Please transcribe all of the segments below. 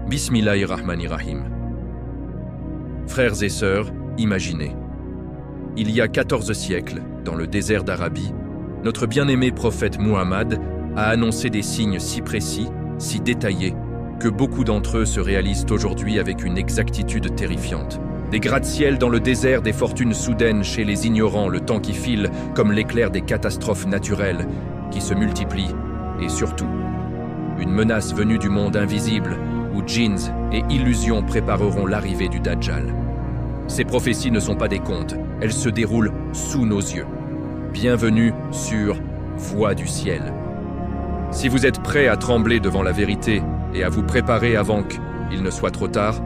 Bismillahirrahmanirrahim. Frères et sœurs, imaginez. Il y a 14 siècles, dans le désert d'Arabie, notre bien-aimé prophète Muhammad a annoncé des signes si précis, si détaillés, que beaucoup d'entre eux se réalisent aujourd'hui avec une exactitude terrifiante. Des gratte-ciel dans le désert, des fortunes soudaines chez les ignorants, le temps qui file comme l'éclair des catastrophes naturelles qui se multiplient, et surtout, une menace venue du monde invisible où djinns et illusions prépareront l'arrivée du Dajjal. Ces prophéties ne sont pas des contes, elles se déroulent sous nos yeux. Bienvenue sur Voix du ciel. Si vous êtes prêts à trembler devant la vérité et à vous préparer avant qu'il ne soit trop tard,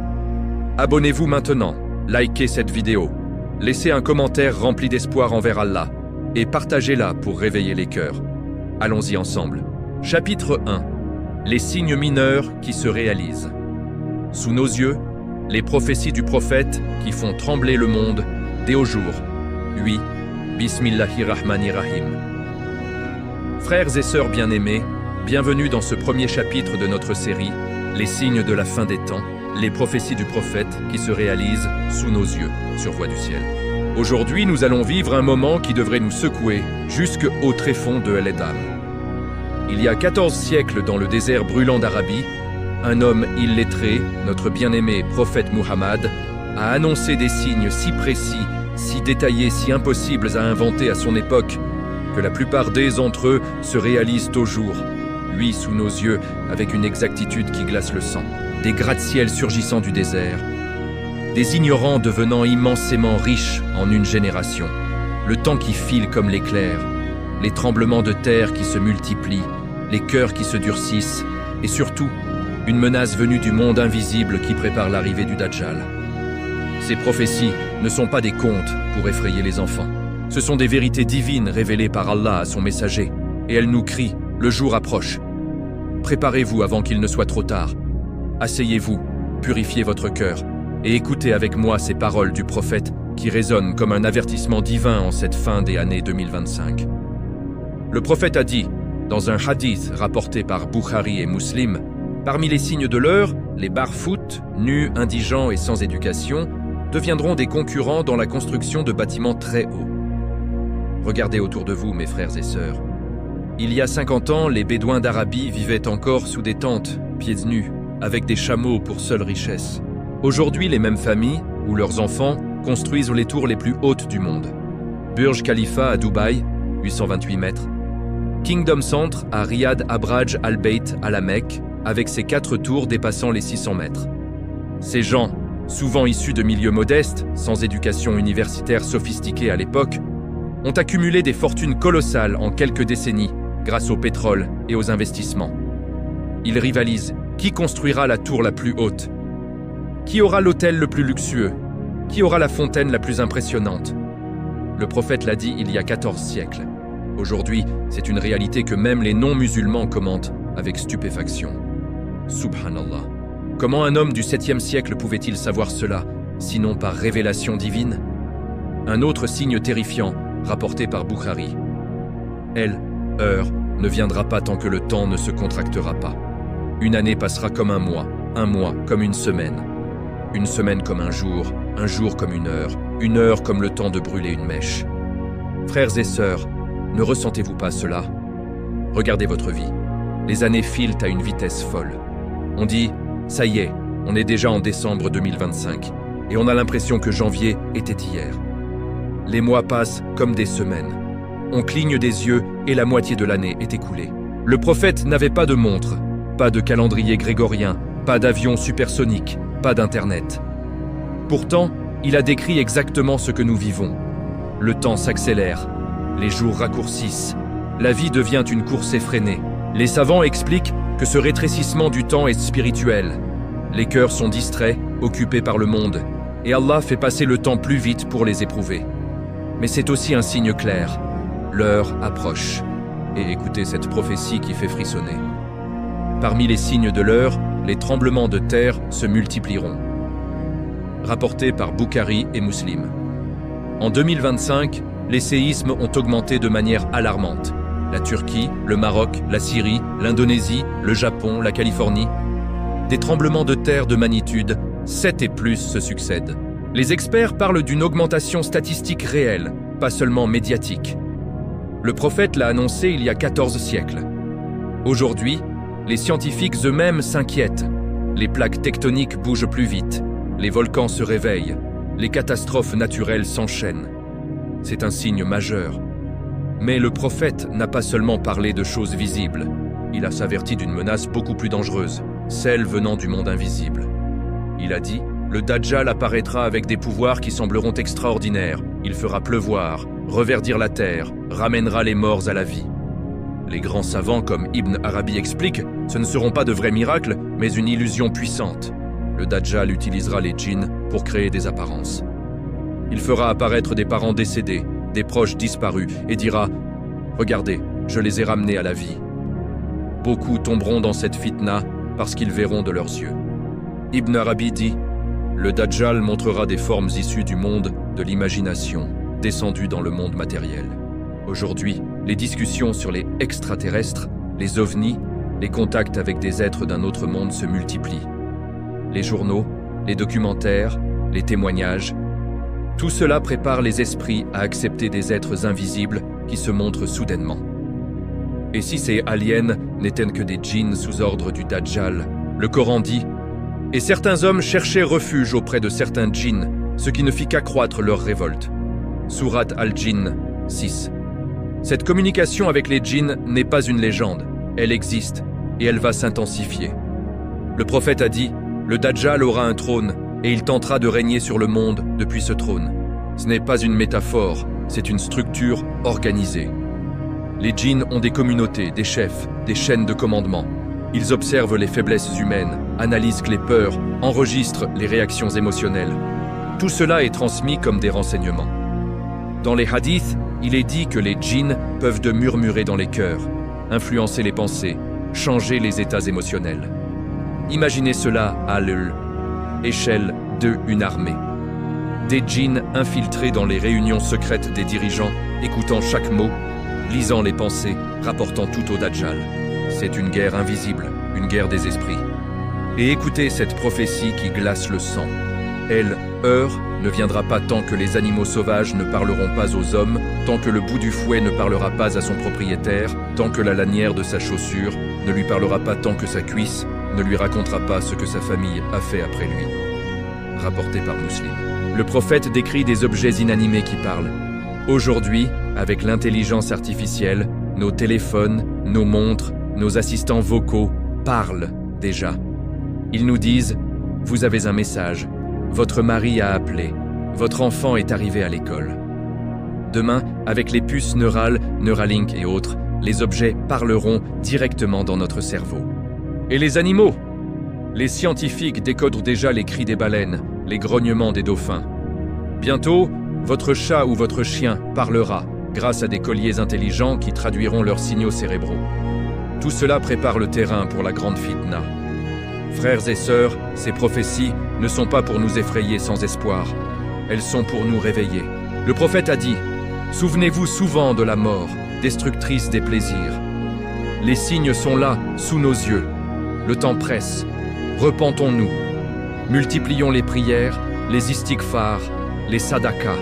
abonnez-vous maintenant, likez cette vidéo, laissez un commentaire rempli d'espoir envers Allah et partagez-la pour réveiller les cœurs. Allons-y ensemble. Chapitre 1. Les signes mineurs qui se réalisent. Sous nos yeux, les prophéties du prophète qui font trembler le monde dès au jour. Oui, Bismillahirrahmanirrahim. Frères et sœurs bien-aimés, bienvenue dans ce premier chapitre de notre série, Les signes de la fin des temps, les prophéties du prophète qui se réalisent sous nos yeux, sur Voix du ciel. Aujourd'hui, nous allons vivre un moment qui devrait nous secouer jusqu'au tréfonds de l'Edam. Il y a 14 siècles dans le désert brûlant d'Arabie, un homme illettré, notre bien-aimé prophète Muhammad, a annoncé des signes si précis, si détaillés, si impossibles à inventer à son époque, que la plupart d'entre eux se réalisent au jour, lui sous nos yeux, avec une exactitude qui glace le sang. Des gratte-ciel surgissant du désert, des ignorants devenant immensément riches en une génération, le temps qui file comme l'éclair, les tremblements de terre qui se multiplient, les cœurs qui se durcissent, et surtout, une menace venue du monde invisible qui prépare l'arrivée du Dajjal. Ces prophéties ne sont pas des contes pour effrayer les enfants. Ce sont des vérités divines révélées par Allah à son messager, et elles nous crient, le jour approche. Préparez-vous avant qu'il ne soit trop tard. Asseyez-vous, purifiez votre cœur, et écoutez avec moi ces paroles du prophète qui résonnent comme un avertissement divin en cette fin des années 2025. Le prophète a dit, dans un hadith rapporté par Bukhari et Muslim, parmi les signes de l'heure, les barfoot, nus, indigents et sans éducation, deviendront des concurrents dans la construction de bâtiments très hauts. Regardez autour de vous, mes frères et sœurs. Il y a 50 ans, les Bédouins d'Arabie vivaient encore sous des tentes, pieds nus, avec des chameaux pour seule richesse. Aujourd'hui, les mêmes familles, ou leurs enfants, construisent les tours les plus hautes du monde. Burj Khalifa à Dubaï, 828 mètres. Kingdom Centre à Riyad Abraj Al-Bayt à la Mecque, avec ses 4 tours dépassant les 600 mètres. Ces gens, souvent issus de milieux modestes, sans éducation universitaire sophistiquée à l'époque, ont accumulé des fortunes colossales en quelques décennies grâce au pétrole et aux investissements. Ils rivalisent. Qui construira la tour la plus haute? Qui aura l'hôtel le plus luxueux? Qui aura la fontaine la plus impressionnante? Le prophète l'a dit il y a 14 siècles. Aujourd'hui, c'est une réalité que même les non-musulmans commentent avec stupéfaction. Subhanallah. Comment un homme du 7e siècle pouvait-il savoir cela, sinon par révélation divine? Un autre signe terrifiant, rapporté par Bukhari. Heure ne viendra pas tant que le temps ne se contractera pas. Une année passera comme un mois comme une semaine comme un jour comme une heure comme le temps de brûler une mèche. Frères et sœurs, ne ressentez-vous pas cela? Regardez votre vie. Les années filent à une vitesse folle. On dit, ça y est, on est déjà en décembre 2025, et on a l'impression que janvier était hier. Les mois passent comme des semaines. On cligne des yeux et la moitié de l'année est écoulée. Le prophète n'avait pas de montre, pas de calendrier grégorien, pas d'avion supersonique, pas d'internet. Pourtant, il a décrit exactement ce que nous vivons. Le temps s'accélère, les jours raccourcissent, la vie devient une course effrénée. Les savants expliquent que ce rétrécissement du temps est spirituel. Les cœurs sont distraits, occupés par le monde, et Allah fait passer le temps plus vite pour les éprouver. Mais c'est aussi un signe clair. L'heure approche. Et écoutez cette prophétie qui fait frissonner. Parmi les signes de l'heure, les tremblements de terre se multiplieront. Rapporté par Bukhari et Muslim. En 2025, les séismes ont augmenté de manière alarmante. La Turquie, le Maroc, la Syrie, l'Indonésie, le Japon, la Californie. des tremblements de terre de magnitude 7 et plus se succèdent. Les experts parlent d'une augmentation statistique réelle, pas seulement médiatique. Le prophète l'a annoncé il y a 14 siècles. Aujourd'hui, les scientifiques eux-mêmes s'inquiètent. Les plaques tectoniques bougent plus vite, les volcans se réveillent, les catastrophes naturelles s'enchaînent. C'est un signe majeur. Mais le prophète n'a pas seulement parlé de choses visibles. Il a s'averti d'une menace beaucoup plus dangereuse, celle venant du monde invisible. Il a dit « Le Dajjal apparaîtra avec des pouvoirs qui sembleront extraordinaires. Il fera pleuvoir, reverdir la terre, ramènera les morts à la vie. » Les grands savants comme Ibn Arabi expliquent, ce ne seront pas de vrais miracles, mais une illusion puissante. Le Dajjal utilisera les djinns pour créer des apparences. Il fera apparaître des parents décédés, des proches disparus, et dira « Regardez, je les ai ramenés à la vie. » Beaucoup tomberont dans cette fitna parce qu'ils verront de leurs yeux. Ibn Arabi dit « Le Dajjal montrera des formes issues du monde de l'imagination, descendues dans le monde matériel. » Aujourd'hui, les discussions sur les extraterrestres, les ovnis, les contacts avec des êtres d'un autre monde se multiplient. Les journaux, les documentaires, les témoignages, tout cela prépare les esprits à accepter des êtres invisibles qui se montrent soudainement. Et si ces aliens n'étaient que des djinns sous ordre du Dajjal, le Coran dit « Et certains hommes cherchaient refuge auprès de certains djinns, ce qui ne fit qu'accroître leur révolte. » Sourate Al-Djinn 6. Cette communication avec les djinns n'est pas une légende, elle existe et elle va s'intensifier. Le prophète a dit « Le Dajjal aura un trône et il tentera de régner sur le monde depuis ce trône. » Ce n'est pas une métaphore, c'est une structure organisée. Les djinns ont des communautés, des chefs, des chaînes de commandement. Ils observent les faiblesses humaines, analysent les peurs, enregistrent les réactions émotionnelles. Tout cela est transmis comme des renseignements. Dans les hadiths, il est dit que les djinns peuvent de murmurer dans les cœurs, influencer les pensées, changer les états émotionnels. Imaginez cela à l'échelle d'une armée. Des djinns infiltrés dans les réunions secrètes des dirigeants, écoutant chaque mot, lisant les pensées, rapportant tout au Dajjal. C'est une guerre invisible, une guerre des esprits. Et écoutez cette prophétie qui glace le sang. Elle, heure, ne viendra pas tant que les animaux sauvages ne parleront pas aux hommes, tant que le bout du fouet ne parlera pas à son propriétaire, tant que la lanière de sa chaussure ne lui parlera pas tant que sa cuisse ne lui racontera pas ce que sa famille a fait après lui. Rapporté par Muslim. Le prophète décrit des objets inanimés qui parlent. Aujourd'hui, avec l'intelligence artificielle, nos téléphones, nos montres, nos assistants vocaux parlent déjà. Ils nous disent « Vous avez un message, votre mari a appelé, votre enfant est arrivé à l'école. » Demain, avec les puces neurales, Neuralink et autres, les objets parleront directement dans notre cerveau. Et les animaux? Les scientifiques décodent déjà les cris des baleines, les grognements des dauphins. Bientôt, votre chat ou votre chien parlera grâce à des colliers intelligents qui traduiront leurs signaux cérébraux. Tout cela prépare le terrain pour la grande fitna. Frères et sœurs, ces prophéties ne sont pas pour nous effrayer sans espoir. Elles sont pour nous réveiller. Le prophète a dit « Souvenez-vous souvent de la mort, destructrice des plaisirs. Les signes sont là, sous nos yeux. Le temps presse. Repentons-nous. Multiplions les prières, les istighfars, les sadakas.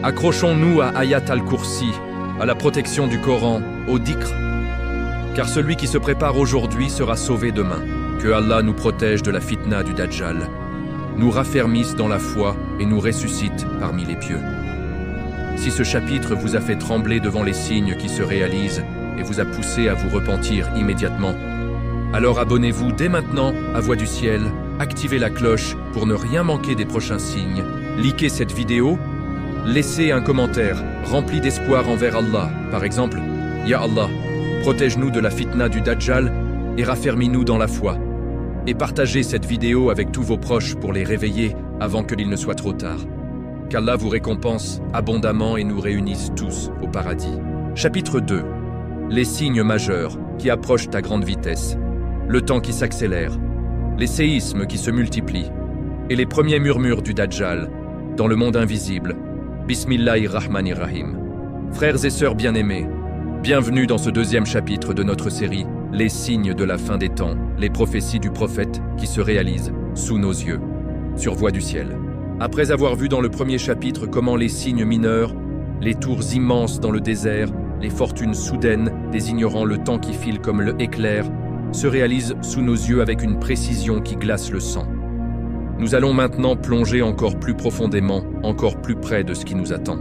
Accrochons-nous à Ayat al-Kursi, à la protection du Coran, au dhikr. Car celui qui se prépare aujourd'hui sera sauvé demain. Que Allah nous protège de la fitna du Dajjal, nous raffermisse dans la foi et nous ressuscite parmi les pieux. Si ce chapitre vous a fait trembler devant les signes qui se réalisent et vous a poussé à vous repentir immédiatement, alors abonnez-vous dès maintenant à Voix du Ciel, activez la cloche pour ne rien manquer des prochains signes, likez cette vidéo, laissez un commentaire rempli d'espoir envers Allah, par exemple « Ya Allah, protège-nous de la fitna du Dajjal et raffermis-nous dans la foi ». Et partagez cette vidéo avec tous vos proches pour les réveiller avant qu'il ne soit trop tard. Qu'Allah vous récompense abondamment et nous réunisse tous au paradis. Chapitre 2. Les signes majeurs qui approchent à grande vitesse, le temps qui s'accélère, les séismes qui se multiplient et les premiers murmures du Dajjal dans le monde invisible. Bismillahirrahmanirrahim. Frères et sœurs bien-aimés, bienvenue dans ce deuxième chapitre de notre série les signes de la fin des temps, les prophéties du prophète qui se réalisent sous nos yeux, sur Voix du ciel. Après avoir vu dans le premier chapitre comment les signes mineurs, les tours immenses dans le désert, les fortunes soudaines désignerant le temps qui file comme le éclair, se réalisent sous nos yeux avec une précision qui glace le sang. Nous allons maintenant plonger encore plus profondément, encore plus près de ce qui nous attend.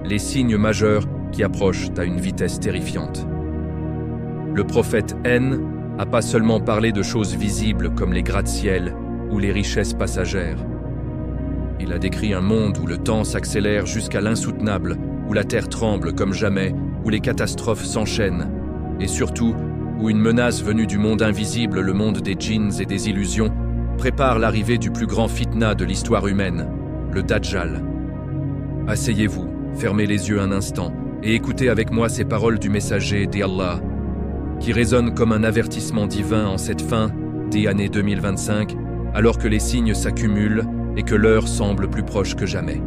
Les signes majeurs qui approchent à une vitesse terrifiante. Le prophète N n'a pas seulement parlé de choses visibles comme les gratte-ciel ou les richesses passagères. Il a décrit un monde où le temps s'accélère jusqu'à l'insoutenable, où la terre tremble comme jamais, où les catastrophes s'enchaînent, et surtout où une menace venue du monde invisible, le monde des djinns et des illusions, prépare l'arrivée du plus grand fitna de l'histoire humaine, le Dajjal. Asseyez-vous, fermez les yeux un instant, et écoutez avec moi ces paroles du messager d'Allah, qui résonnent comme un avertissement divin en cette fin d'année 2025, alors que les signes s'accumulent et que l'heure semble plus proche que jamais.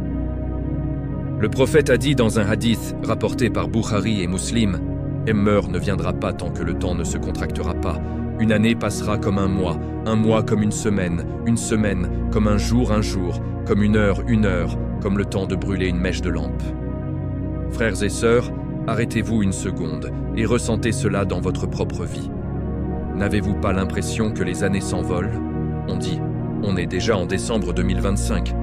Le prophète a dit dans un hadith rapporté par Bukhari et Muslim, « L'heure ne viendra pas tant que le temps ne se contractera pas. Une année passera comme un mois comme une semaine comme un jour, comme une heure, comme le temps de brûler une mèche de lampe. » Frères et sœurs, arrêtez-vous une seconde et ressentez cela dans votre propre vie. N'avez-vous pas l'impression que les années s'envolent ? On dit, on est déjà en décembre 2025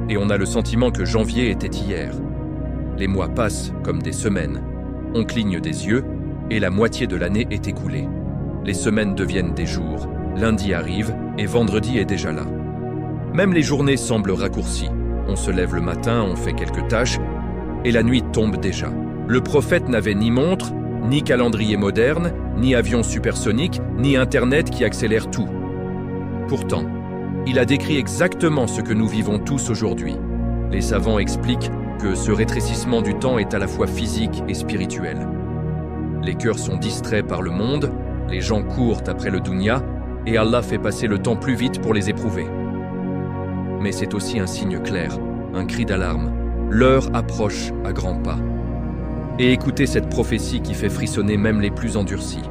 et on a le sentiment que janvier était hier. Les mois passent comme des semaines. On cligne des yeux et la moitié de l'année est écoulée. Les semaines deviennent des jours, lundi arrive et vendredi est déjà là. Même les journées semblent raccourcies. On se lève le matin, on fait quelques tâches et la nuit tombe déjà. Le prophète n'avait ni montre, ni calendrier moderne, ni avion supersonique, ni Internet qui accélère tout. Pourtant, il a décrit exactement ce que nous vivons tous aujourd'hui. Les savants expliquent que ce rétrécissement du temps est à la fois physique et spirituel. Les cœurs sont distraits par le monde, les gens courent après le dunya, et Allah fait passer le temps plus vite pour les éprouver. Mais c'est aussi un signe clair, un cri d'alarme. L'heure approche à grands pas. Et écoutez cette prophétie qui fait frissonner même les plus endurcis.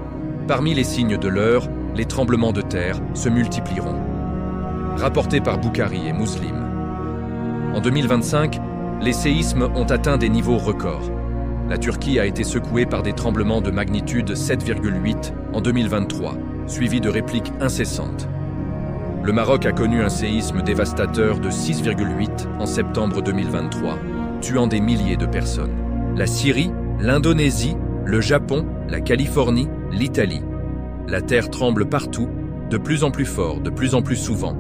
Parmi les signes de l'heure, les tremblements de terre se multiplieront. Rapporté par Bukhari et Muslim. En 2025, les séismes ont atteint des niveaux records. La Turquie a été secouée par des tremblements de magnitude 7,8 en 2023, suivis de répliques incessantes. Le Maroc a connu un séisme dévastateur de 6,8 en septembre 2023, tuant des milliers de personnes. La Syrie, l'Indonésie, le Japon, la Californie, l'Italie. La terre tremble partout, de plus en plus fort, de plus en plus souvent.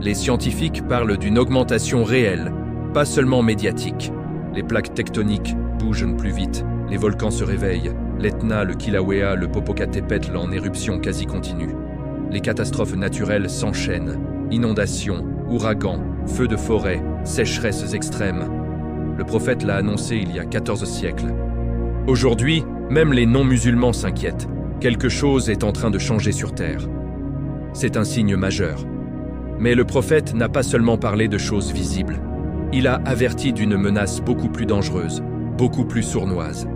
Les scientifiques parlent d'une augmentation réelle, pas seulement médiatique. Les plaques tectoniques bougent plus vite, les volcans se réveillent, l'Etna, le Kilauea, le Popocatépetl en éruption quasi continue. Les catastrophes naturelles s'enchaînent, inondations, ouragans, feux de forêt, sécheresses extrêmes. Le prophète l'a annoncé il y a 14 siècles. Aujourd'hui, même les non-musulmans s'inquiètent. Quelque chose est en train de changer sur Terre. C'est un signe majeur. Mais le prophète n'a pas seulement parlé de choses visibles. Il a averti d'une menace beaucoup plus dangereuse, beaucoup plus sournoise.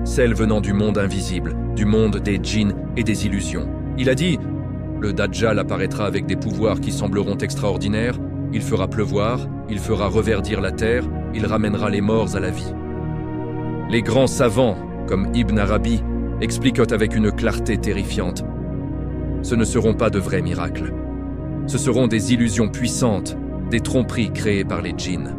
Celle venant du monde invisible, du monde des djinns et des illusions. Il a dit « Le Dajjal apparaîtra avec des pouvoirs qui sembleront extraordinaires, il fera pleuvoir, il fera reverdir la terre, il ramènera les morts à la vie. » Les grands savants, comme Ibn Arabi, expliquent avec une clarté terrifiante. Ce ne seront pas de vrais miracles. Ce seront des illusions puissantes, des tromperies créées par les djinns.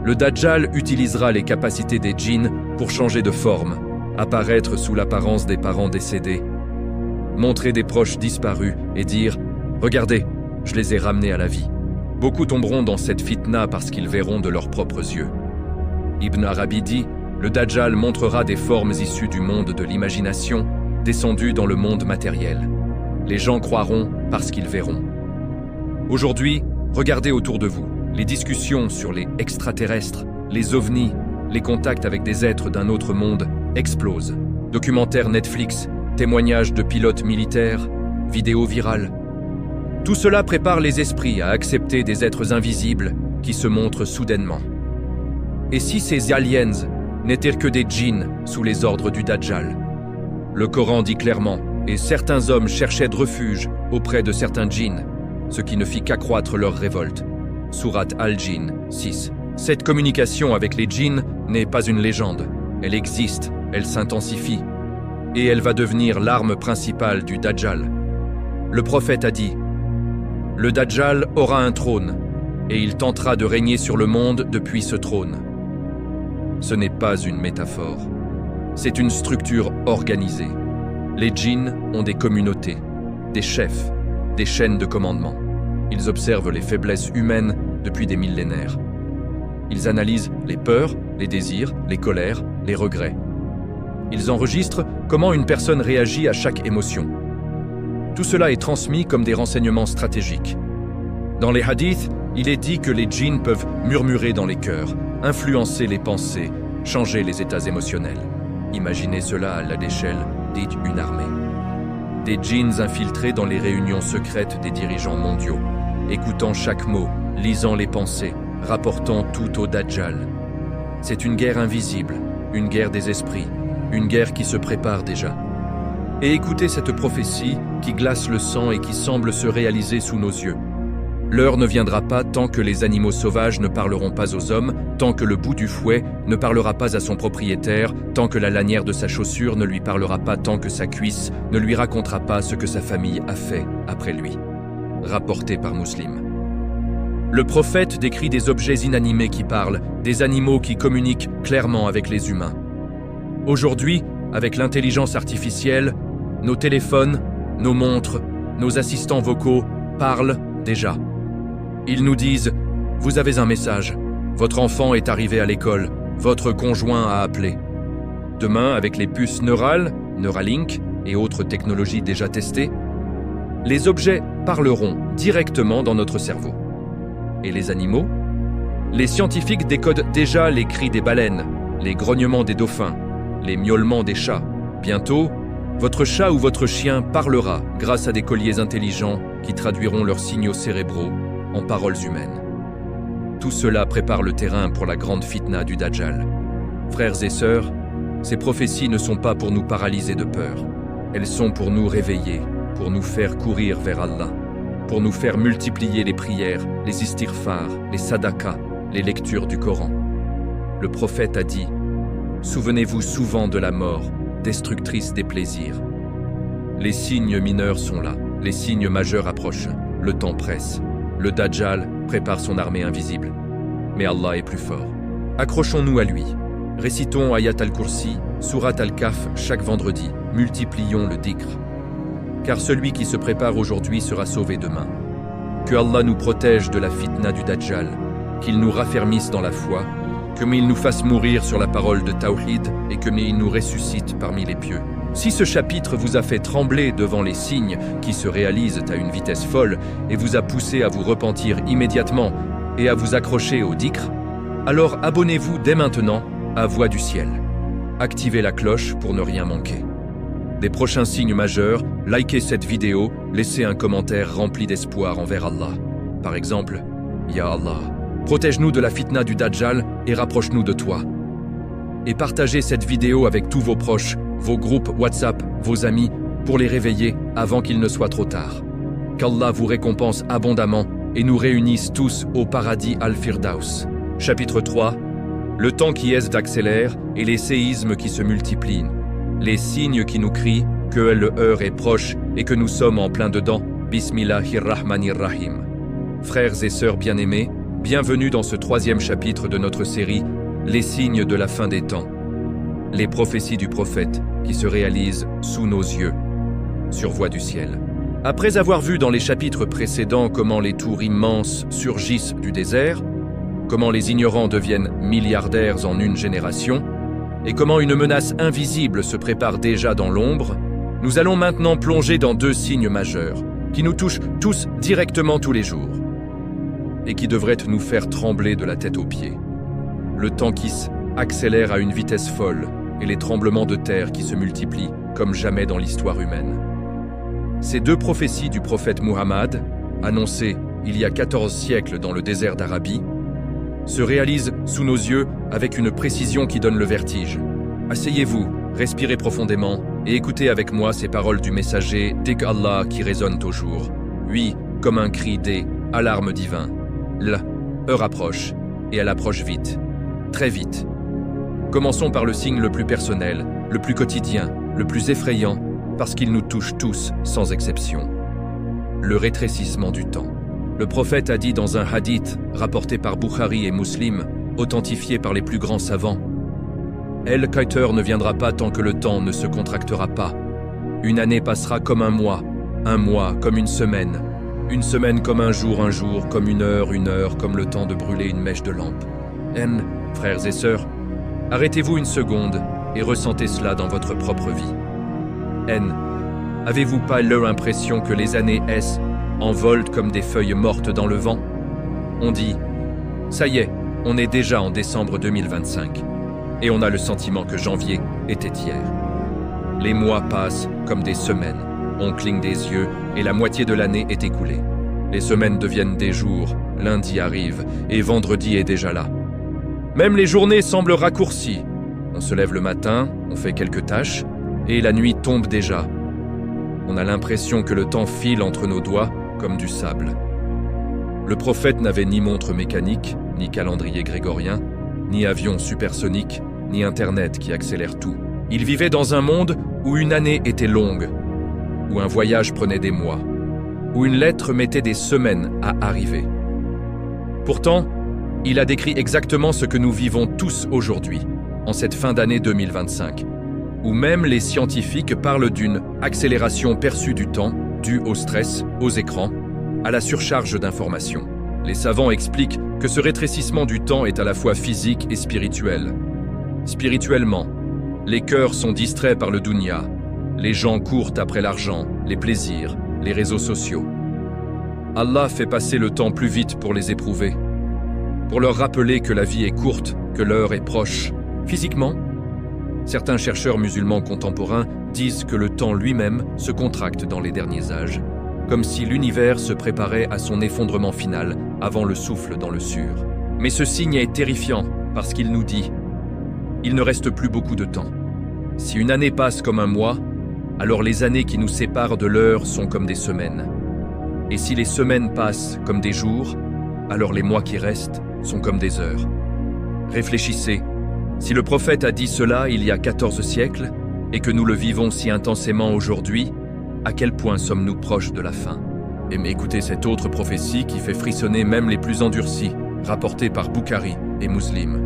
Le Dajjal utilisera les capacités des djinns pour changer de forme, apparaître sous l'apparence des parents décédés, montrer des proches disparus et dire « Regardez, je les ai ramenés à la vie ». Beaucoup tomberont dans cette fitna parce qu'ils verront de leurs propres yeux. Ibn Arabi dit « Le Dajjal montrera des formes issues du monde de l'imagination, descendues dans le monde matériel. Les gens croiront parce qu'ils verront. » Aujourd'hui, regardez autour de vous. Les discussions sur les extraterrestres, les ovnis, les contacts avec des êtres d'un autre monde explosent. Documentaires Netflix, témoignages de pilotes militaires, vidéos virales. Tout cela prépare les esprits à accepter des êtres invisibles qui se montrent soudainement. Et si ces aliens n'étaient que des djinns sous les ordres du Dajjal ? Le Coran dit clairement « Et certains hommes cherchaient de refuge auprès de certains djinns, ce qui ne fit qu'accroître leur révolte. » Sourate Al-Djinn 6. Cette communication avec les djinns n'est pas une légende. Elle existe, elle s'intensifie. Et elle va devenir l'arme principale du Dajjal. Le prophète a dit « Le Dajjal aura un trône, et il tentera de régner sur le monde depuis ce trône. » Ce n'est pas une métaphore. C'est une structure organisée. Les djinns ont des communautés, des chefs, des chaînes de commandement. Ils observent les faiblesses humaines depuis des millénaires. Ils analysent les peurs, les désirs, les colères, les regrets. Ils enregistrent comment une personne réagit à chaque émotion. Tout cela est transmis comme des renseignements stratégiques. Dans les hadiths, il est dit que les djinns peuvent murmurer dans les cœurs, influencer les pensées, changer les états émotionnels. Imaginez cela à l'échelle d'une armée. Des djinns infiltrés dans les réunions secrètes des dirigeants mondiaux, écoutant chaque mot, lisant les pensées, rapportant tout au Dajjal. C'est une guerre invisible, une guerre des esprits, une guerre qui se prépare déjà. Et écoutez cette prophétie qui glace le sang et qui semble se réaliser sous nos yeux. L'heure ne viendra pas tant que les animaux sauvages ne parleront pas aux hommes, tant que le bout du fouet ne parlera pas à son propriétaire, tant que la lanière de sa chaussure ne lui parlera pas, tant que sa cuisse ne lui racontera pas ce que sa famille a fait après lui. Rapporté par Muslim. Le prophète décrit des objets inanimés qui parlent, des animaux qui communiquent clairement avec les humains. Aujourd'hui, avec l'intelligence artificielle, nos téléphones, nos montres, nos assistants vocaux parlent déjà. Ils nous disent « Vous avez un message, votre enfant est arrivé à l'école, votre conjoint a appelé. » Demain, avec les puces neurales, Neuralink et autres technologies déjà testées, les objets parleront directement dans notre cerveau. Et les animaux? Les scientifiques décodent déjà les cris des baleines, les grognements des dauphins, les miaulements des chats. Bientôt, votre chat ou votre chien parlera grâce à des colliers intelligents qui traduiront leurs signaux cérébraux en paroles humaines. Tout cela prépare le terrain pour la grande fitna du Dajjal. Frères et sœurs, ces prophéties ne sont pas pour nous paralyser de peur. Elles sont pour nous réveiller, pour nous faire courir vers Allah, pour nous faire multiplier les prières, les istighfars, les sadakas, les lectures du Coran. Le prophète a dit « Souvenez-vous souvent de la mort, destructrice des plaisirs. » Les signes mineurs sont là, les signes majeurs approchent, le temps presse. Le Dajjal prépare son armée invisible. Mais Allah est plus fort. Accrochons-nous à lui. Récitons Ayat al-Kursi, Surat al-Kahf chaque vendredi. Multiplions le dhikr. Car celui qui se prépare aujourd'hui sera sauvé demain. Que Allah nous protège de la fitna du Dajjal, qu'il nous raffermisse dans la foi, qu'il nous fasse mourir sur la parole de Tawhid et qu'il nous ressuscite parmi les pieux. Si ce chapitre vous a fait trembler devant les signes qui se réalisent à une vitesse folle et vous a poussé à vous repentir immédiatement et à vous accrocher au dhikr, alors abonnez-vous dès maintenant à Voix du Ciel. Activez la cloche pour ne rien manquer. Des prochains signes majeurs, likez cette vidéo, laissez un commentaire rempli d'espoir envers Allah. Par exemple, Ya Allah, protège-nous de la fitna du Dajjal et rapproche-nous de toi. Et partagez cette vidéo avec tous vos proches, vos groupes WhatsApp, vos amis, pour les réveiller avant qu'il ne soit trop tard. Qu'Allah vous récompense abondamment et nous réunisse tous au paradis Al-Firdaus. Chapitre 3. Le temps qui accélère et les séismes qui se multiplient. Les signes qui nous crient que le heure est proche et que nous sommes en plein dedans. Bismillahirrahmanirrahim. Frères et sœurs bien-aimés, bienvenue dans ce 3e chapitre de notre série « Les signes de la fin des temps ». Les prophéties du prophète qui se réalisent sous nos yeux, sur Voix du Ciel. Après avoir vu dans les chapitres précédents comment les tours immenses surgissent du désert, comment les ignorants deviennent milliardaires en une génération, et comment une menace invisible se prépare déjà dans l'ombre, nous allons maintenant plonger dans 2 signes majeurs, qui nous touchent tous directement tous les jours, et qui devraient nous faire trembler de la tête aux pieds. Le temps qui accélère à une vitesse folle, et les tremblements de terre qui se multiplient comme jamais dans l'histoire humaine. Ces 2 prophéties du prophète Muhammad, annoncées il y a 14 siècles dans le désert d'Arabie, se réalisent sous nos yeux avec une précision qui donne le vertige. Asseyez-vous, respirez profondément et écoutez avec moi ces paroles du messager d'Allah qui résonnent au jour. Oui, comme un cri des alarmes divins. L'heure approche, et elle approche vite, très vite. Commençons par le signe le plus personnel, le plus quotidien, le plus effrayant, parce qu'il nous touche tous, sans exception. Le rétrécissement du temps. Le prophète a dit dans un hadith, rapporté par Bukhari et Muslim, authentifié par les plus grands savants, « El-Qaitar ne viendra pas tant que le temps ne se contractera pas. Une année passera comme un mois comme une semaine comme un jour comme une heure comme le temps de brûler une mèche de lampe. » Frères et sœurs, arrêtez-vous une seconde et ressentez cela dans votre propre vie. Avez-vous pas l'impression que les années envolent comme des feuilles mortes dans le vent? On dit, ça y est, on est déjà en décembre 2025, et on a le sentiment que janvier était hier. Les mois passent comme des semaines, on cligne des yeux et la moitié de l'année est écoulée. Les semaines deviennent des jours, lundi arrive et vendredi est déjà là. Même les journées semblent raccourcies. On se lève le matin, on fait quelques tâches, et la nuit tombe déjà. On a l'impression que le temps file entre nos doigts comme du sable. Le prophète n'avait ni montre mécanique, ni calendrier grégorien, ni avion supersonique, ni Internet qui accélère tout. Il vivait dans un monde où une année était longue, où un voyage prenait des mois, où une lettre mettait des semaines à arriver. Pourtant, il a décrit exactement ce que nous vivons tous aujourd'hui, en cette fin d'année 2025, où même les scientifiques parlent d'une accélération perçue du temps, due au stress, aux écrans, à la surcharge d'informations. Les savants expliquent que ce rétrécissement du temps est à la fois physique et spirituel. Spirituellement, les cœurs sont distraits par le dunya, les gens courent après l'argent, les plaisirs, les réseaux sociaux. Allah fait passer le temps plus vite pour les éprouver, pour leur rappeler que la vie est courte, que l'heure est proche. Physiquement, certains chercheurs musulmans contemporains disent que le temps lui-même se contracte dans les derniers âges, comme si l'univers se préparait à son effondrement final avant le souffle dans le sur. Mais ce signe est terrifiant parce qu'il nous dit « Il ne reste plus beaucoup de temps. Si une année passe comme un mois, alors les années qui nous séparent de l'heure sont comme des semaines. Et si les semaines passent comme des jours, alors les mois qui restent sont comme des heures. » Réfléchissez, si le prophète a dit cela il y a 14 siècles, et que nous le vivons si intensément aujourd'hui, à quel point sommes-nous proches de la fin? Et mais écoutez cette autre prophétie qui fait frissonner même les plus endurcis, rapportée par Bukhari et Muslim.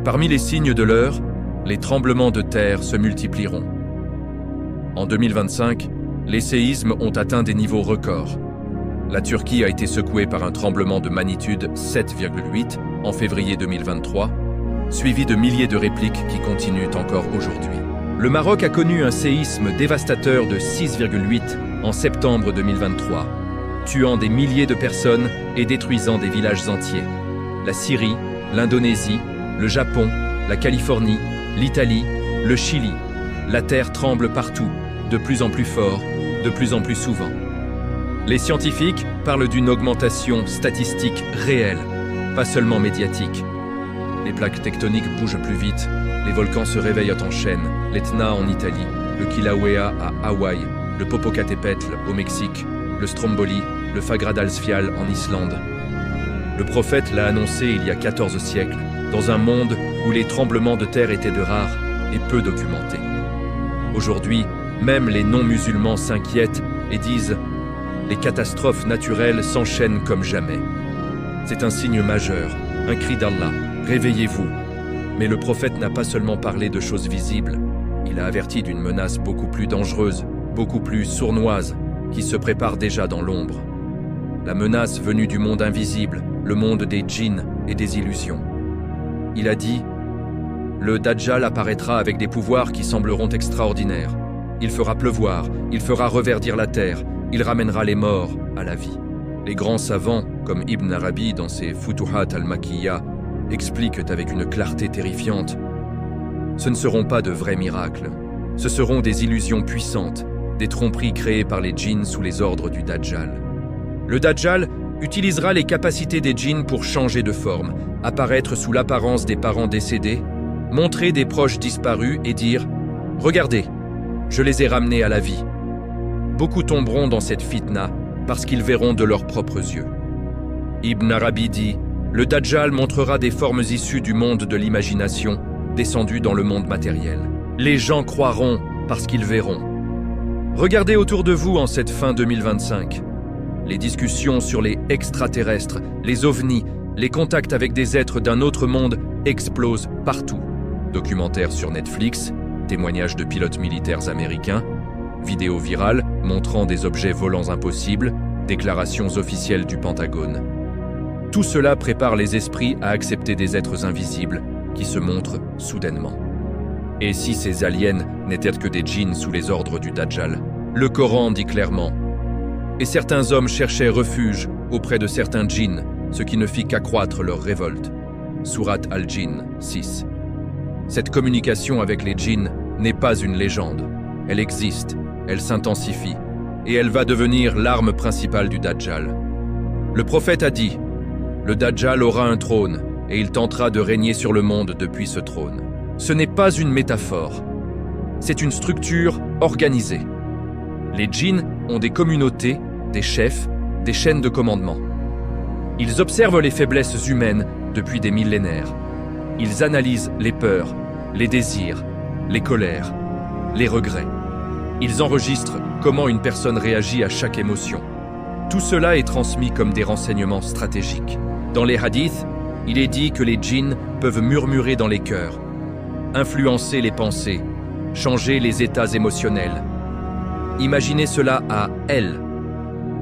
Parmi les signes de l'heure, les tremblements de terre se multiplieront. En 2025, les séismes ont atteint des niveaux records. La Turquie a été secouée par un tremblement de magnitude 7,8 en février 2023, suivi de milliers de répliques qui continuent encore aujourd'hui. Le Maroc a connu un séisme dévastateur de 6,8 en septembre 2023, tuant des milliers de personnes et détruisant des villages entiers. La Syrie, l'Indonésie, le Japon, la Californie, l'Italie, le Chili. La terre tremble partout, de plus en plus fort, de plus en plus souvent. Les scientifiques parlent d'une augmentation statistique réelle, pas seulement médiatique. Les plaques tectoniques bougent plus vite, les volcans se réveillent en chaîne, l'Etna en Italie, le Kilauea à Hawaï, le Popocatépetl au Mexique, le Stromboli, le Fagradalsfjall en Islande. Le prophète l'a annoncé il y a 14 siècles, dans un monde où les tremblements de terre étaient de rares et peu documentés. Aujourd'hui, même les non-musulmans s'inquiètent et disent « Les catastrophes naturelles s'enchaînent comme jamais ». C'est un signe majeur, un cri d'Allah, réveillez-vous. Mais le prophète n'a pas seulement parlé de choses visibles, il a averti d'une menace beaucoup plus dangereuse, beaucoup plus sournoise, qui se prépare déjà dans l'ombre. La menace venue du monde invisible, le monde des djinns et des illusions. Il a dit « Le Dajjal apparaîtra avec des pouvoirs qui sembleront extraordinaires. Il fera pleuvoir, il fera reverdir la terre, il ramènera les morts à la vie. » Les grands savants, comme Ibn Arabi dans ses Futuhat al-Makkiyya, expliquent avec une clarté terrifiante. Ce ne seront pas de vrais miracles, ce seront des illusions puissantes, des tromperies créées par les djinns sous les ordres du Dajjal. Le Dajjal utilisera les capacités des djinns pour changer de forme, apparaître sous l'apparence des parents décédés, montrer des proches disparus et dire « Regardez, Je les ai ramenés à la vie. Beaucoup tomberont dans cette fitna parce qu'ils verront de leurs propres yeux. Ibn Arabi dit « Le Dajjal montrera des formes issues du monde de l'imagination, descendues dans le monde matériel. Les gens croiront parce qu'ils verront. » Regardez autour de vous en cette fin 2025. Les discussions sur les extraterrestres, les ovnis, les contacts avec des êtres d'un autre monde explosent partout. Documentaires sur Netflix, témoignages de pilotes militaires américains, vidéos virales montrant des objets volants impossibles, déclarations officielles du Pentagone. Tout cela prépare les esprits à accepter des êtres invisibles qui se montrent soudainement. Et si ces aliens n'étaient que des djinns sous les ordres du Dajjal? Le Coran dit clairement « Et certains hommes cherchaient refuge auprès de certains djinns, ce qui ne fit qu'accroître leur révolte. » Sourate Al-Jinn 6. Cette communication avec les djinns n'est pas une légende. Elle existe, elle s'intensifie, et elle va devenir l'arme principale du Dajjal. Le prophète a dit « Le Dajjal aura un trône, et il tentera de régner sur le monde depuis ce trône. » Ce n'est pas une métaphore, c'est une structure organisée. Les djinns ont des communautés, des chefs, des chaînes de commandement. Ils observent les faiblesses humaines depuis des millénaires. Ils analysent les peurs, les désirs, les colères, les regrets. Ils enregistrent comment une personne réagit à chaque émotion. Tout cela est transmis comme des renseignements stratégiques. Dans les hadiths, il est dit que les djinns peuvent murmurer dans les cœurs, influencer les pensées, changer les états émotionnels. Imaginez cela à L,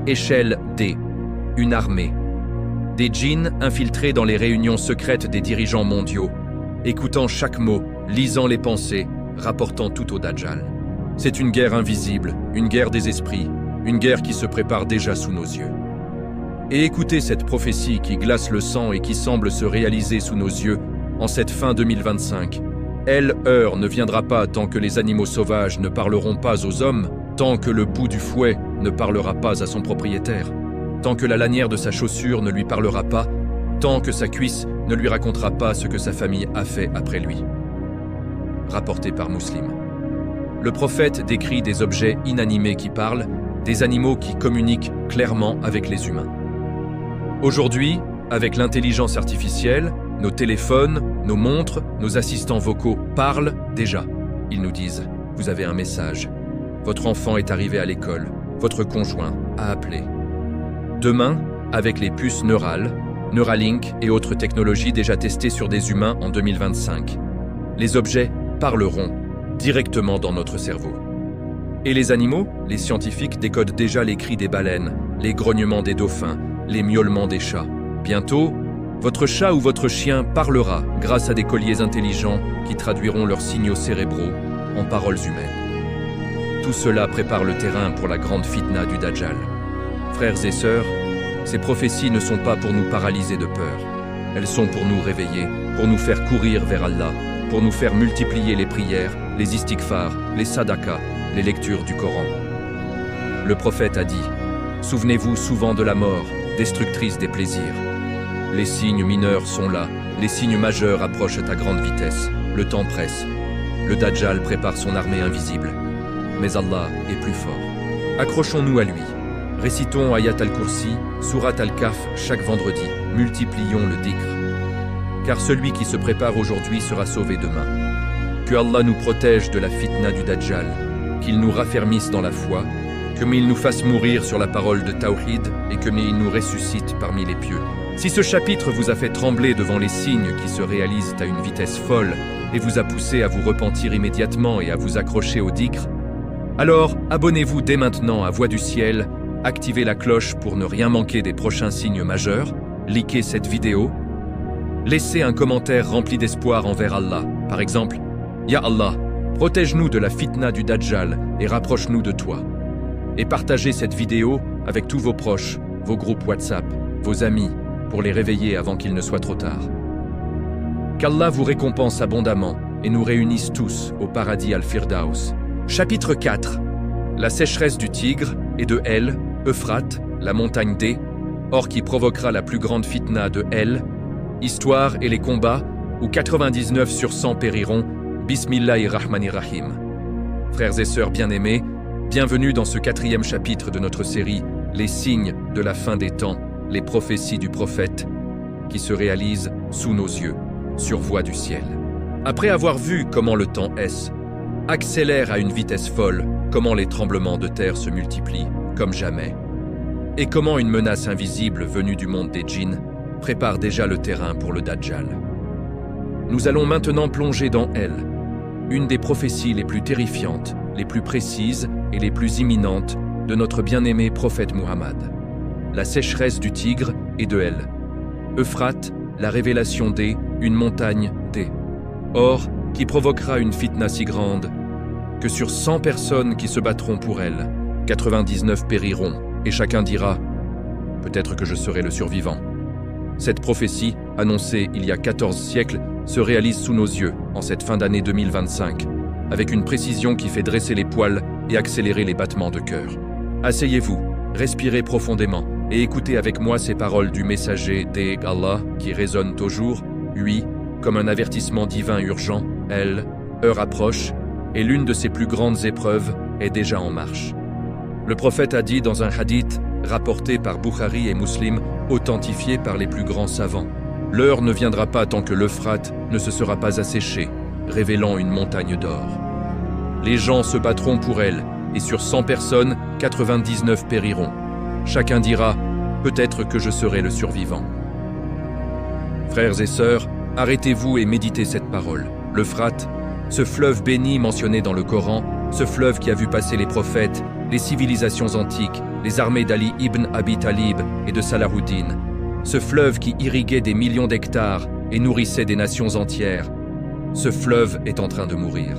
échelle D, une armée. Des djinns infiltrés dans les réunions secrètes des dirigeants mondiaux, écoutant chaque mot, lisant les pensées, rapportant tout au Dajjal. C'est une guerre invisible, une guerre des esprits, une guerre qui se prépare déjà sous nos yeux. Et écoutez cette prophétie qui glace le sang et qui semble se réaliser sous nos yeux en cette fin 2025. Heure ne viendra pas tant que les animaux sauvages ne parleront pas aux hommes, tant que le bout du fouet ne parlera pas à son propriétaire, tant que la lanière de sa chaussure ne lui parlera pas, tant que sa cuisse ne lui racontera pas ce que sa famille a fait après lui. Rapporté par Muslim. Le prophète décrit des objets inanimés qui parlent, des animaux qui communiquent clairement avec les humains. Aujourd'hui, avec l'intelligence artificielle, nos téléphones, nos montres, nos assistants vocaux parlent déjà. Ils nous disent « Vous avez un message. Votre enfant est arrivé à l'école. Votre conjoint a appelé. » Demain, avec les puces neurales, Neuralink et autres technologies déjà testées sur des humains en 2025, les objets parleront directement dans notre cerveau. Et les animaux, les scientifiques décodent déjà les cris des baleines, les grognements des dauphins, les miaulements des chats. Bientôt, votre chat ou votre chien parlera grâce à des colliers intelligents qui traduiront leurs signaux cérébraux en paroles humaines. Tout cela prépare le terrain pour la grande fitna du Dajjal. Frères et sœurs, ces prophéties ne sont pas pour nous paralyser de peur. Elles sont pour nous réveiller, pour nous faire courir vers Allah, pour nous faire multiplier les prières, les istighfars, les sadakas, les lectures du Coran. Le prophète a dit « Souvenez-vous souvent de la mort, destructrice des plaisirs. Les signes mineurs sont là, les signes majeurs approchent à grande vitesse. Le temps presse. Le Dajjal prépare son armée invisible. Mais Allah est plus fort. Accrochons-nous à lui. Récitons Ayat al-Kursi, Surat al-Kahf chaque vendredi. Multiplions le dhikr. Car celui qui se prépare aujourd'hui sera sauvé demain. Que Allah nous protège de la fitna du Dajjal, qu'il nous raffermisse dans la foi, que il nous fasse mourir sur la parole de Tawhid et que il nous ressuscite parmi les pieux. Si ce chapitre vous a fait trembler devant les signes qui se réalisent à une vitesse folle et vous a poussé à vous repentir immédiatement et à vous accrocher au dhikr, alors abonnez-vous dès maintenant à Voix du Ciel, activez la cloche pour ne rien manquer des prochains signes majeurs, likez cette vidéo, laissez un commentaire rempli d'espoir envers Allah, par exemple « Ya Allah, protège-nous de la fitna du Dajjal et rapproche-nous de toi » et partagez cette vidéo avec tous vos proches, vos groupes WhatsApp, vos amis, pour les réveiller avant qu'il ne soit trop tard. Qu'Allah vous récompense abondamment et nous réunisse tous au paradis Al-Firdaus. Chapitre 4. La sécheresse du Tigre et de El, Euphrate, la montagne D, or qui provoquera la plus grande fitna de El, histoire et les combats où 99 sur 100 périront. Bismillahirrahmanirrahim. Frères et sœurs bien-aimés, bienvenue dans ce 4e chapitre de notre série « Les signes de la fin des temps, les prophéties du prophète » qui se réalisent sous nos yeux, sur voie du ciel. Après avoir vu comment le temps accélère à une vitesse folle, comment les tremblements de terre se multiplient comme jamais, et comment une menace invisible venue du monde des djinns prépare déjà le terrain pour le Dajjal. Nous allons maintenant plonger dans elle, une des prophéties les plus terrifiantes, les plus précises et les plus imminentes de notre bien-aimé prophète Muhammad. La sécheresse du Tigre et de elle. Euphrate, la révélation une montagne Or, qui provoquera une fitna si grande que sur 100 personnes qui se battront pour elle, 99 périront, et chacun dira « Peut-être que je serai le survivant ». Cette prophétie, annoncée il y a 14 siècles, se réalise sous nos yeux en cette fin d'année 2025, avec une précision qui fait dresser les poils et accélérer les battements de cœur. Asseyez-vous, respirez profondément et écoutez avec moi ces paroles du messager d'Allah qui résonnent au jour, lui, comme un avertissement divin urgent, heure approche, et l'une de ses plus grandes épreuves est déjà en marche. Le prophète a dit dans un hadith rapporté par Bukhari et Muslim, authentifié par les plus grands savants, « L'heure ne viendra pas tant que l'Euphrate ne se sera pas asséché, révélant une montagne d'or. Les gens se battront pour elle, et sur 100 personnes, 99 périront. Chacun dira, peut-être que je serai le survivant. » Frères et sœurs, arrêtez-vous et méditez cette parole. L'Euphrate, ce fleuve béni mentionné dans le Coran, ce fleuve qui a vu passer les prophètes, les civilisations antiques, les armées d'Ali ibn Abi Talib et de Salahuddin, ce fleuve qui irriguait des millions d'hectares et nourrissait des nations entières, ce fleuve est en train de mourir.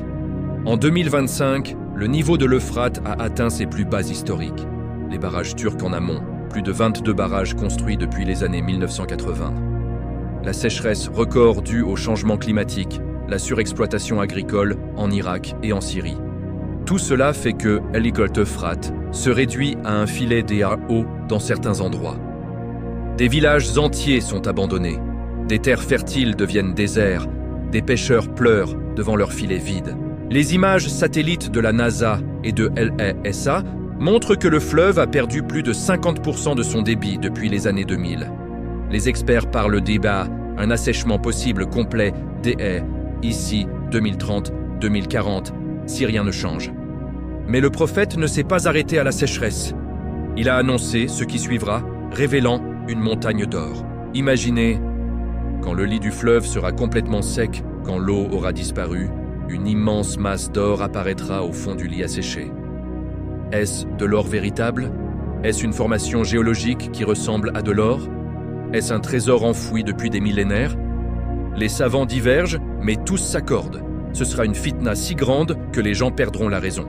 En 2025, le niveau de l'Euphrate a atteint ses plus bas historiques. Les barrages turcs en amont, plus de 22 barrages construits depuis les années 1980. La sécheresse record due au changement climatique, la surexploitation agricole en Irak et en Syrie. Tout cela fait que l'Euphrate se réduit à un filet d'eau dans certains endroits. Des villages entiers sont abandonnés, des terres fertiles deviennent déserts, des pêcheurs pleurent devant leurs filets vides. Les images satellites de la NASA et de l'ESA montrent que le fleuve a perdu plus de 50% de son débit depuis les années 2000. Les experts parlent un assèchement possible complet ici 2030-2040, si rien ne change. Mais le prophète ne s'est pas arrêté à la sécheresse. Il a annoncé ce qui suivra, révélant une montagne d'or. Imaginez, quand le lit du fleuve sera complètement sec, quand l'eau aura disparu, une immense masse d'or apparaîtra au fond du lit asséché. Est-ce de l'or véritable? Est-ce une formation géologique qui ressemble à de l'or? Est-ce un trésor enfoui depuis des millénaires? Les savants divergent, mais tous s'accordent. Ce sera une fitna si grande que les gens perdront la raison.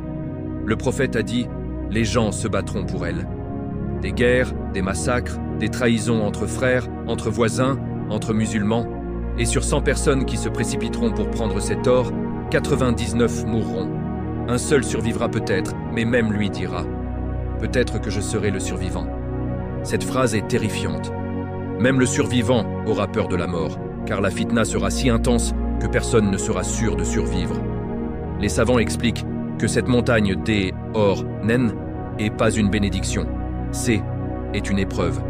Le prophète a dit « Les gens se battront pour elle ». Des guerres, des massacres, des trahisons entre frères, entre voisins, entre musulmans. Et sur 100 personnes qui se précipiteront pour prendre cet or, 99 mourront. Un seul survivra peut-être, mais même lui dira « Peut-être que je serai le survivant ». Cette phrase est terrifiante. Même le survivant aura peur de la mort, car la fitna sera si intense que personne ne sera sûr de survivre. Les savants expliquent que cette montagne Nen est pas une bénédiction, est une épreuve.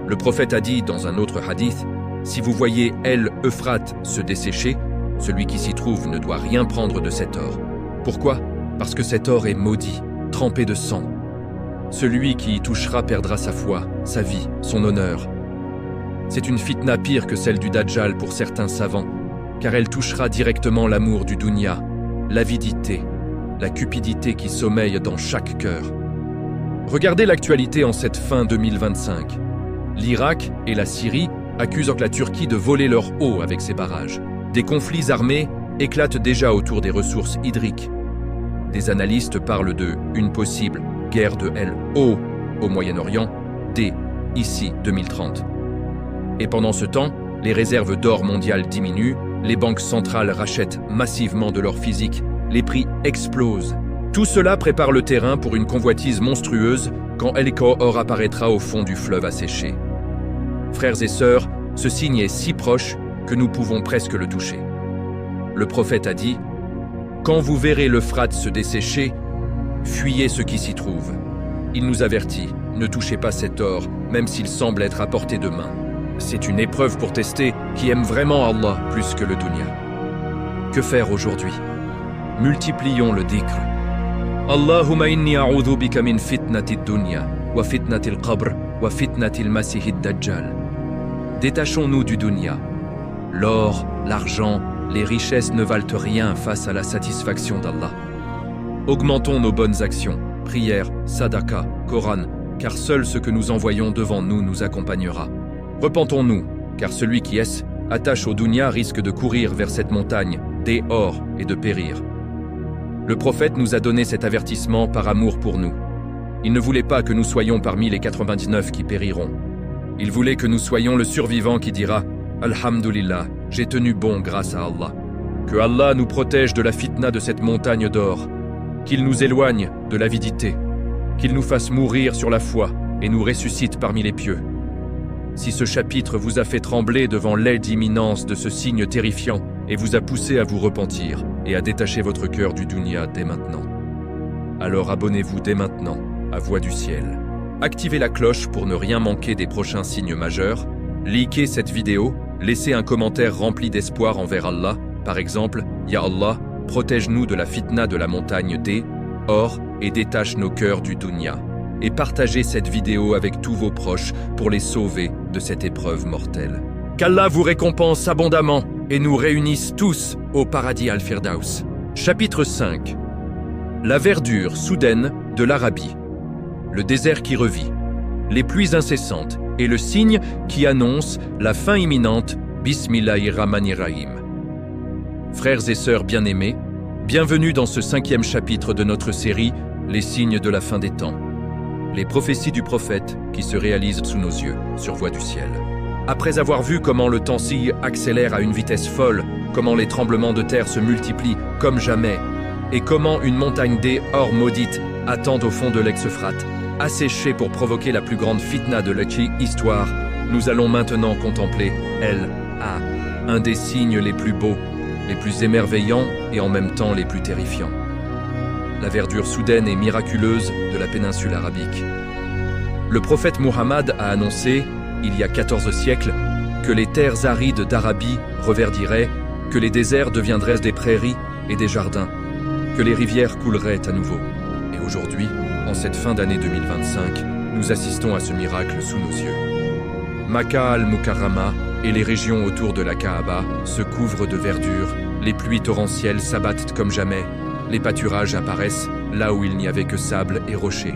Le prophète a dit dans un autre hadith, « Si vous voyez Euphrate se dessécher, celui qui s'y trouve ne doit rien prendre de cet or. » Pourquoi? Parce que cet or est maudit, trempé de sang. Celui qui y touchera perdra sa foi, sa vie, son honneur. C'est une fitna pire que celle du Dajjal pour certains savants, car elle touchera directement l'amour du dunya, l'avidité, la cupidité qui sommeille dans chaque cœur. Regardez l'actualité en cette fin 2025. L'Irak et la Syrie accusent la Turquie de voler leur eau avec ses barrages. Des conflits armés éclatent déjà autour des ressources hydriques. Des analystes parlent d'une possible guerre de l'eau au Moyen-Orient ici 2030. Et pendant ce temps, les réserves d'or mondiales diminuent, les banques centrales rachètent massivement de l'or physique, les prix explosent. Tout cela prépare le terrain pour une convoitise monstrueuse quand or apparaîtra au fond du fleuve asséché. Frères et sœurs, ce signe est si proche que nous pouvons presque le toucher. Le prophète a dit « Quand vous verrez l'Euphrate se dessécher, fuyez ce qui s'y trouve. Il nous avertit, ne touchez pas cet or, même s'il semble être à portée de main. C'est une épreuve pour tester qui aime vraiment Allah plus que le dunya. Que faire aujourd'hui? Multiplions le dhikr. Allahumma inni a'udhu bika min fitnati dunya, wa fitnati al-qabr, wa fitnati al-masih ad-dajjal. Détachons-nous du dunya. L'or, l'argent, les richesses ne valent rien face à la satisfaction d'Allah. Augmentons nos bonnes actions, prières, sadaqa, Coran, car seul ce que nous envoyons devant nous nous accompagnera. Repentons-nous, car celui qui attache au dunya risque de courir vers cette montagne, des or et de périr. Le prophète nous a donné cet avertissement par amour pour nous. Il ne voulait pas que nous soyons parmi les 99 qui périront. Il voulait que nous soyons le survivant qui dira « Alhamdulillah, j'ai tenu bon grâce à Allah ». Que Allah nous protège de la fitna de cette montagne d'or, qu'il nous éloigne de l'avidité, qu'il nous fasse mourir sur la foi et nous ressuscite parmi les pieux. Si ce chapitre vous a fait trembler devant l'aide imminence de ce signe terrifiant et vous a poussé à vous repentir et à détacher votre cœur du dunya dès maintenant, alors abonnez-vous dès maintenant à Voix du Ciel. Activez la cloche pour ne rien manquer des prochains signes majeurs. Likez cette vidéo, laissez un commentaire rempli d'espoir envers Allah. Par exemple, Ya Allah, protège-nous de la fitna de la montagne des or et détache nos cœurs du dunya. Et partagez cette vidéo avec tous vos proches pour les sauver de cette épreuve mortelle. Qu'Allah vous récompense abondamment et nous réunisse tous au paradis Al-Firdaus. Chapitre 5. La verdure soudaine de l'Arabie. Le désert qui revit. Les pluies incessantes et le signe qui annonce la fin imminente. Bismillahirrahmanirrahim. Frères et sœurs bien-aimés, bienvenue dans ce 5e chapitre de notre série Les signes de la fin des temps. Les prophéties du prophète qui se réalisent sous nos yeux, sur Voix du Ciel. Après avoir vu comment le temps s'y accélère à une vitesse folle, comment les tremblements de terre se multiplient comme jamais, et comment une montagne or maudite attend au fond de l'ex-Euphrate, asséchée pour provoquer la plus grande fitna de l'histoire, nous allons maintenant contempler, un des signes les plus beaux, les plus émerveillants et en même temps les plus terrifiants. La verdure soudaine et miraculeuse de la péninsule arabique. Le prophète Muhammad a annoncé, il y a 14 siècles, que les terres arides d'Arabie reverdiraient, que les déserts deviendraient des prairies et des jardins, que les rivières couleraient à nouveau. Et aujourd'hui, en cette fin d'année 2025, nous assistons à ce miracle sous nos yeux. Makka al-Mukarrama et les régions autour de la Kaaba se couvrent de verdure, les pluies torrentielles s'abattent comme jamais, les pâturages apparaissent là où il n'y avait que sable et rochers.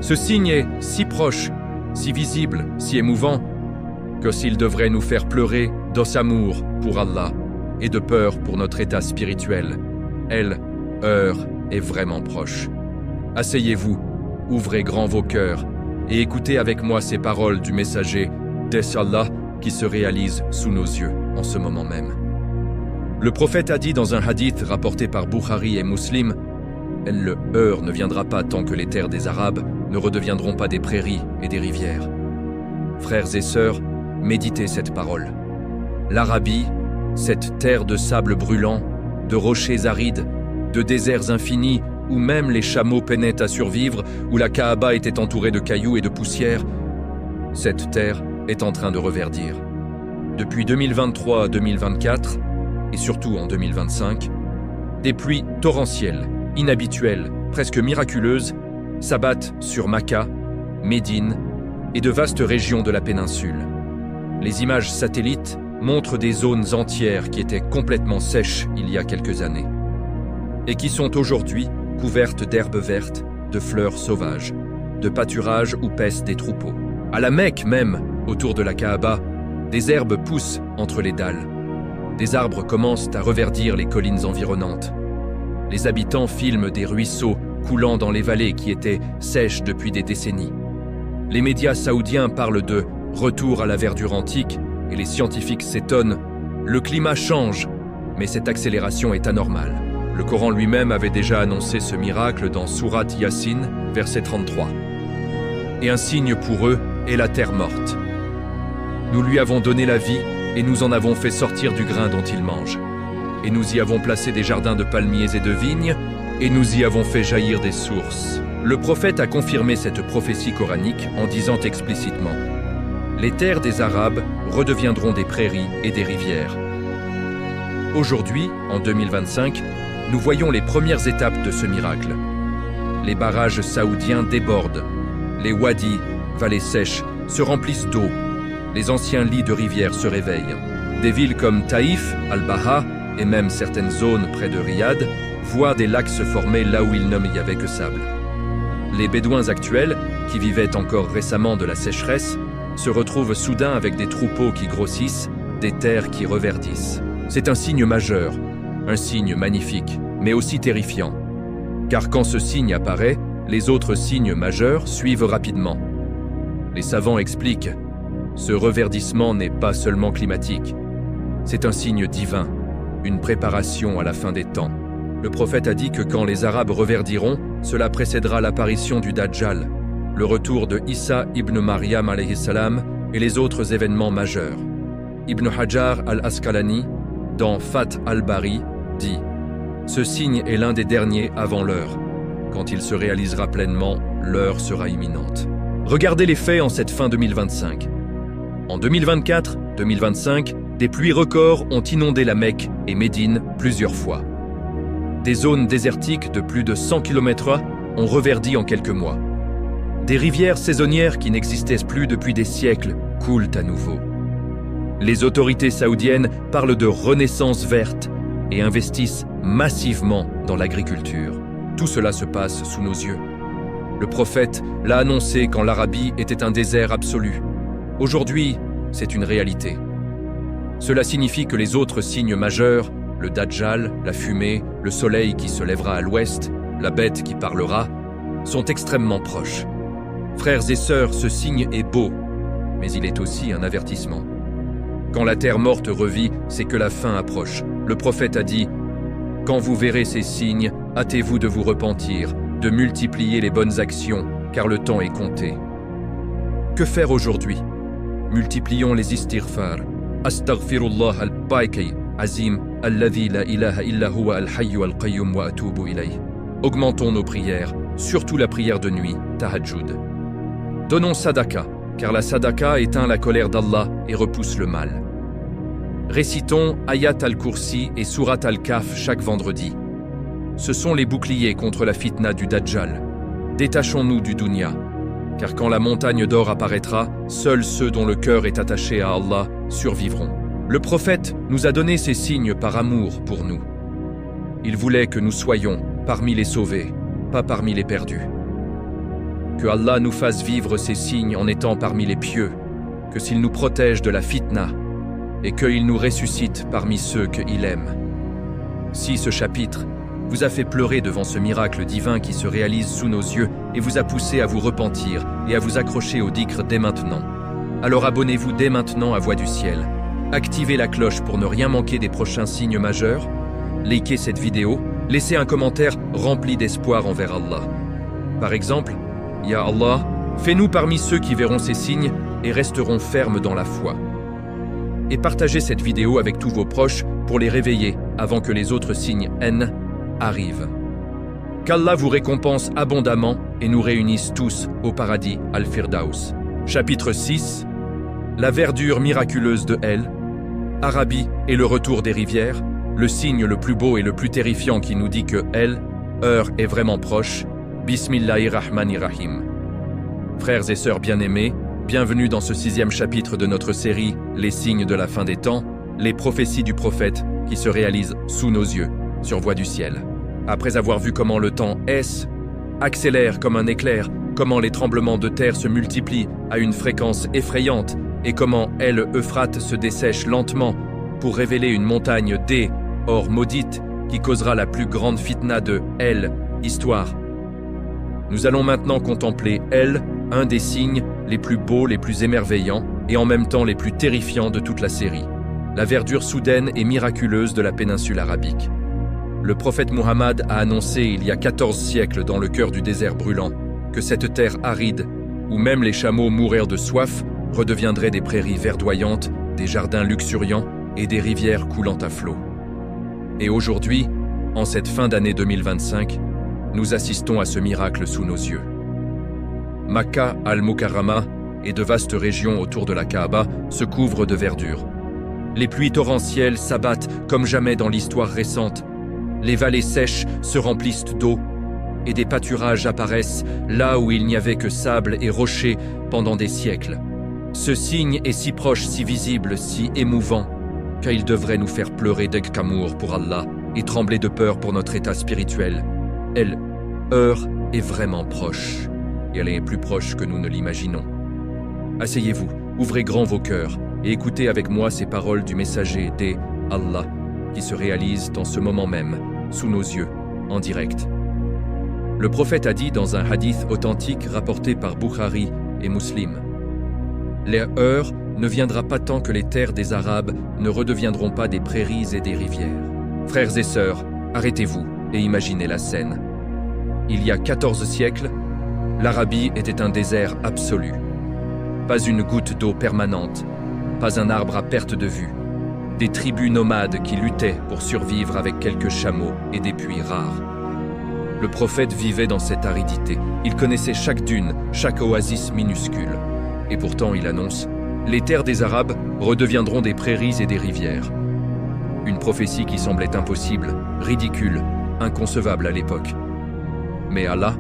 Ce signe est si proche, si visible, si émouvant, que s'il devrait nous faire pleurer d'amour pour Allah et de peur pour notre état spirituel, l'heure est vraiment proche. Asseyez-vous, ouvrez grand vos cœurs et écoutez avec moi ces paroles du messager d'Allah qui se réalisent sous nos yeux en ce moment même. Le prophète a dit dans un hadith rapporté par Bukhari et Muslim, « L'heure ne viendra pas tant que les terres des Arabes ne redeviendront pas des prairies et des rivières. » Frères et sœurs, méditez cette parole. L'Arabie, cette terre de sable brûlant, de rochers arides, de déserts infinis où même les chameaux peinaient à survivre, où la Kaaba était entourée de cailloux et de poussière, cette terre est en train de reverdir. Depuis 2023 à 2024, et surtout en 2025, des pluies torrentielles, inhabituelles, presque miraculeuses, s'abattent sur Makka, Médine et de vastes régions de la péninsule. Les images satellites montrent des zones entières qui étaient complètement sèches il y a quelques années et qui sont aujourd'hui couvertes d'herbes vertes, de fleurs sauvages, de pâturages où paissent des troupeaux. À la Mecque même, autour de la Kaaba, des herbes poussent entre les dalles. Des arbres commencent à reverdir les collines environnantes. Les habitants filment des ruisseaux coulant dans les vallées qui étaient sèches depuis des décennies. Les médias saoudiens parlent de « retour à la verdure antique » et les scientifiques s'étonnent. Le climat change, mais cette accélération est anormale. Le Coran lui-même avait déjà annoncé ce miracle dans Sourate Yassine, verset 33. Et un signe pour eux est la terre morte. Nous lui avons donné la vie et nous en avons fait sortir du grain dont il mange. et nous y avons placé des jardins de palmiers et de vignes, et nous y avons fait jaillir des sources. Le prophète a confirmé cette prophétie coranique en disant explicitement « Les terres des Arabes redeviendront des prairies et des rivières ». Aujourd'hui, en 2025, nous voyons les premières étapes de ce miracle. Les barrages saoudiens débordent, les wadis, vallées sèches, se remplissent d'eau, les anciens lits de rivières se réveillent. Des villes comme Taïf, Al-Baha et même certaines zones près de Riyad voient des lacs se former là où il n'y avait que sable. Les Bédouins actuels, qui vivaient encore récemment de la sécheresse, se retrouvent soudain avec des troupeaux qui grossissent, des terres qui reverdissent. C'est un signe majeur, un signe magnifique, mais aussi terrifiant. Car quand ce signe apparaît, les autres signes majeurs suivent rapidement. Les savants expliquent, ce reverdissement n'est pas seulement climatique, c'est un signe divin, une préparation à la fin des temps. Le prophète a dit que quand les Arabes reverdiront, cela précédera l'apparition du Dajjal, le retour de Issa ibn Maryam alayhi salam et les autres événements majeurs. Ibn Hajar al-Asqalani, dans Fath al-Bari, dit « Ce signe est l'un des derniers avant l'heure. Quand il se réalisera pleinement, l'heure sera imminente. » Regardez les faits en cette fin 2025. En 2024-2025, des pluies records ont inondé la Mecque et Médine plusieurs fois. Des zones désertiques de plus de 100 km/h ont reverdi en quelques mois. Des rivières saisonnières qui n'existaient plus depuis des siècles coulent à nouveau. Les autorités saoudiennes parlent de renaissance verte et investissent massivement dans l'agriculture. Tout cela se passe sous nos yeux. Le prophète l'a annoncé quand l'Arabie était un désert absolu. Aujourd'hui, c'est une réalité. Cela signifie que les autres signes majeurs, le Dajjal, la fumée, le soleil qui se lèvera à l'ouest, la bête qui parlera, sont extrêmement proches. Frères et sœurs, ce signe est beau, mais il est aussi un avertissement. Quand la terre morte revit, c'est que la fin approche. Le prophète a dit « Quand vous verrez ces signes, hâtez-vous de vous repentir, de multiplier les bonnes actions, car le temps est compté. » Que faire aujourd'hui? Multiplions les istighfar. Astaghfirullah al-Baiki, Azim, alladhi la ilaha illa huwa al-hayyu al-qayyum wa atubu ilayh. Augmentons nos prières, surtout la prière de nuit, tahajjud. Donnons sadaka, car la sadaka éteint la colère d'Allah et repousse le mal. Récitons Ayat al-Kursi et Surat al-Kahf chaque vendredi. Ce sont les boucliers contre la fitna du Dajjal. Détachons-nous du dunya, car quand la montagne d'or apparaîtra, seuls ceux dont le cœur est attaché à Allah survivront. Le prophète nous a donné ces signes par amour pour nous. Il voulait que nous soyons parmi les sauvés, pas parmi les perdus. Que Allah nous fasse vivre ces signes en étant parmi les pieux, que s'il nous protège de la fitna, et qu'il nous ressuscite parmi ceux qu'il aime. Si ce chapitre vous a fait pleurer devant ce miracle divin qui se réalise sous nos yeux et vous a poussé à vous repentir et à vous accrocher au dhikr dès maintenant, alors abonnez-vous dès maintenant à Voix du Ciel. Activez la cloche pour ne rien manquer des prochains signes majeurs. Likez cette vidéo, laissez un commentaire rempli d'espoir envers Allah. Par exemple, Ya Allah, fais-nous parmi ceux qui verront ces signes et resteront fermes dans la foi. Et partagez cette vidéo avec tous vos proches pour les réveiller avant que les autres signes N arrivent. Qu'Allah vous récompense abondamment et nous réunisse tous au paradis Al-Firdaus. Chapitre 6. La verdure miraculeuse de El, Arabie et le retour des rivières, le signe le plus beau et le plus terrifiant qui nous dit que El, heure est vraiment proche. Bismillahirrahmanirrahim. Frères et sœurs bien-aimés, bienvenue dans ce 6e chapitre de notre série Les signes de la fin des temps, les prophéties du prophète qui se réalisent sous nos yeux, sur Voix du Ciel. Après avoir vu comment le temps accélère comme un éclair, comment les tremblements de terre se multiplient à une fréquence effrayante et comment Euphrate se dessèche lentement pour révéler une montagne or maudite qui causera la plus grande fitna de histoire. Nous allons maintenant contempler un des signes les plus beaux, les plus émerveillants et en même temps les plus terrifiants de toute la série, la verdure soudaine et miraculeuse de la péninsule arabique. Le prophète Muhammad a annoncé il y a 14 siècles dans le cœur du désert brûlant que cette terre aride, où même les chameaux mourraient de soif, redeviendrait des prairies verdoyantes, des jardins luxuriants et des rivières coulant à flot. Et aujourd'hui, en cette fin d'année 2025, nous assistons à ce miracle sous nos yeux. Makka al-Mukarrama et de vastes régions autour de la Kaaba se couvrent de verdure. Les pluies torrentielles s'abattent comme jamais dans l'histoire récente. Les vallées sèches se remplissent d'eau et des pâturages apparaissent là où il n'y avait que sable et rochers pendant des siècles. Ce signe est si proche, si visible, si émouvant, qu'il devrait nous faire pleurer d'amour pour Allah et trembler de peur pour notre état spirituel. L'heure est vraiment proche, et elle est plus proche que nous ne l'imaginons. Asseyez-vous, ouvrez grand vos cœurs et écoutez avec moi ces paroles du messager d'Allah qui se réalisent en ce moment même, sous nos yeux, en direct. Le prophète a dit dans un hadith authentique rapporté par Bukhari et Muslim: l'heure ne viendra pas tant que les terres des Arabes ne redeviendront pas des prairies et des rivières. Frères et sœurs, arrêtez-vous et imaginez la scène. Il y a 14 siècles, l'Arabie était un désert absolu. Pas une goutte d'eau permanente, pas un arbre à perte de vue. Des tribus nomades qui luttaient pour survivre avec quelques chameaux et des puits rares. Le prophète vivait dans cette aridité. Il connaissait chaque dune, chaque oasis minuscule. Et pourtant, il annonce: les terres des Arabes redeviendront des prairies et des rivières. Une prophétie qui semblait impossible, ridicule, inconcevable à l'époque. Mais Allah,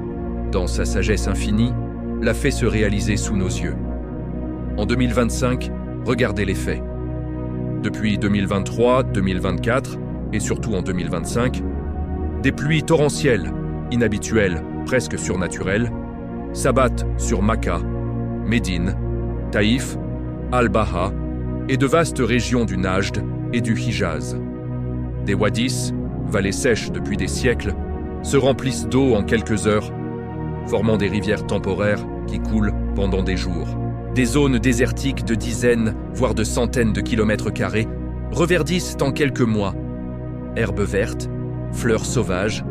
dans sa sagesse infinie, l'a fait se réaliser sous nos yeux. En 2025, regardez les faits. Depuis 2023, 2024 et surtout en 2025, des pluies torrentielles, inhabituelles, presque surnaturelles, s'abattent sur Makka, Médine, Taïf, Al-Baha et de vastes régions du Najd et du Hijaz. Des wadis, vallées sèches depuis des siècles, se remplissent d'eau en quelques heures, formant des rivières temporaires qui coulent pendant des jours. Des zones désertiques de dizaines, voire de centaines de kilomètres carrés, reverdissent en quelques mois. Herbes vertes, fleurs sauvages,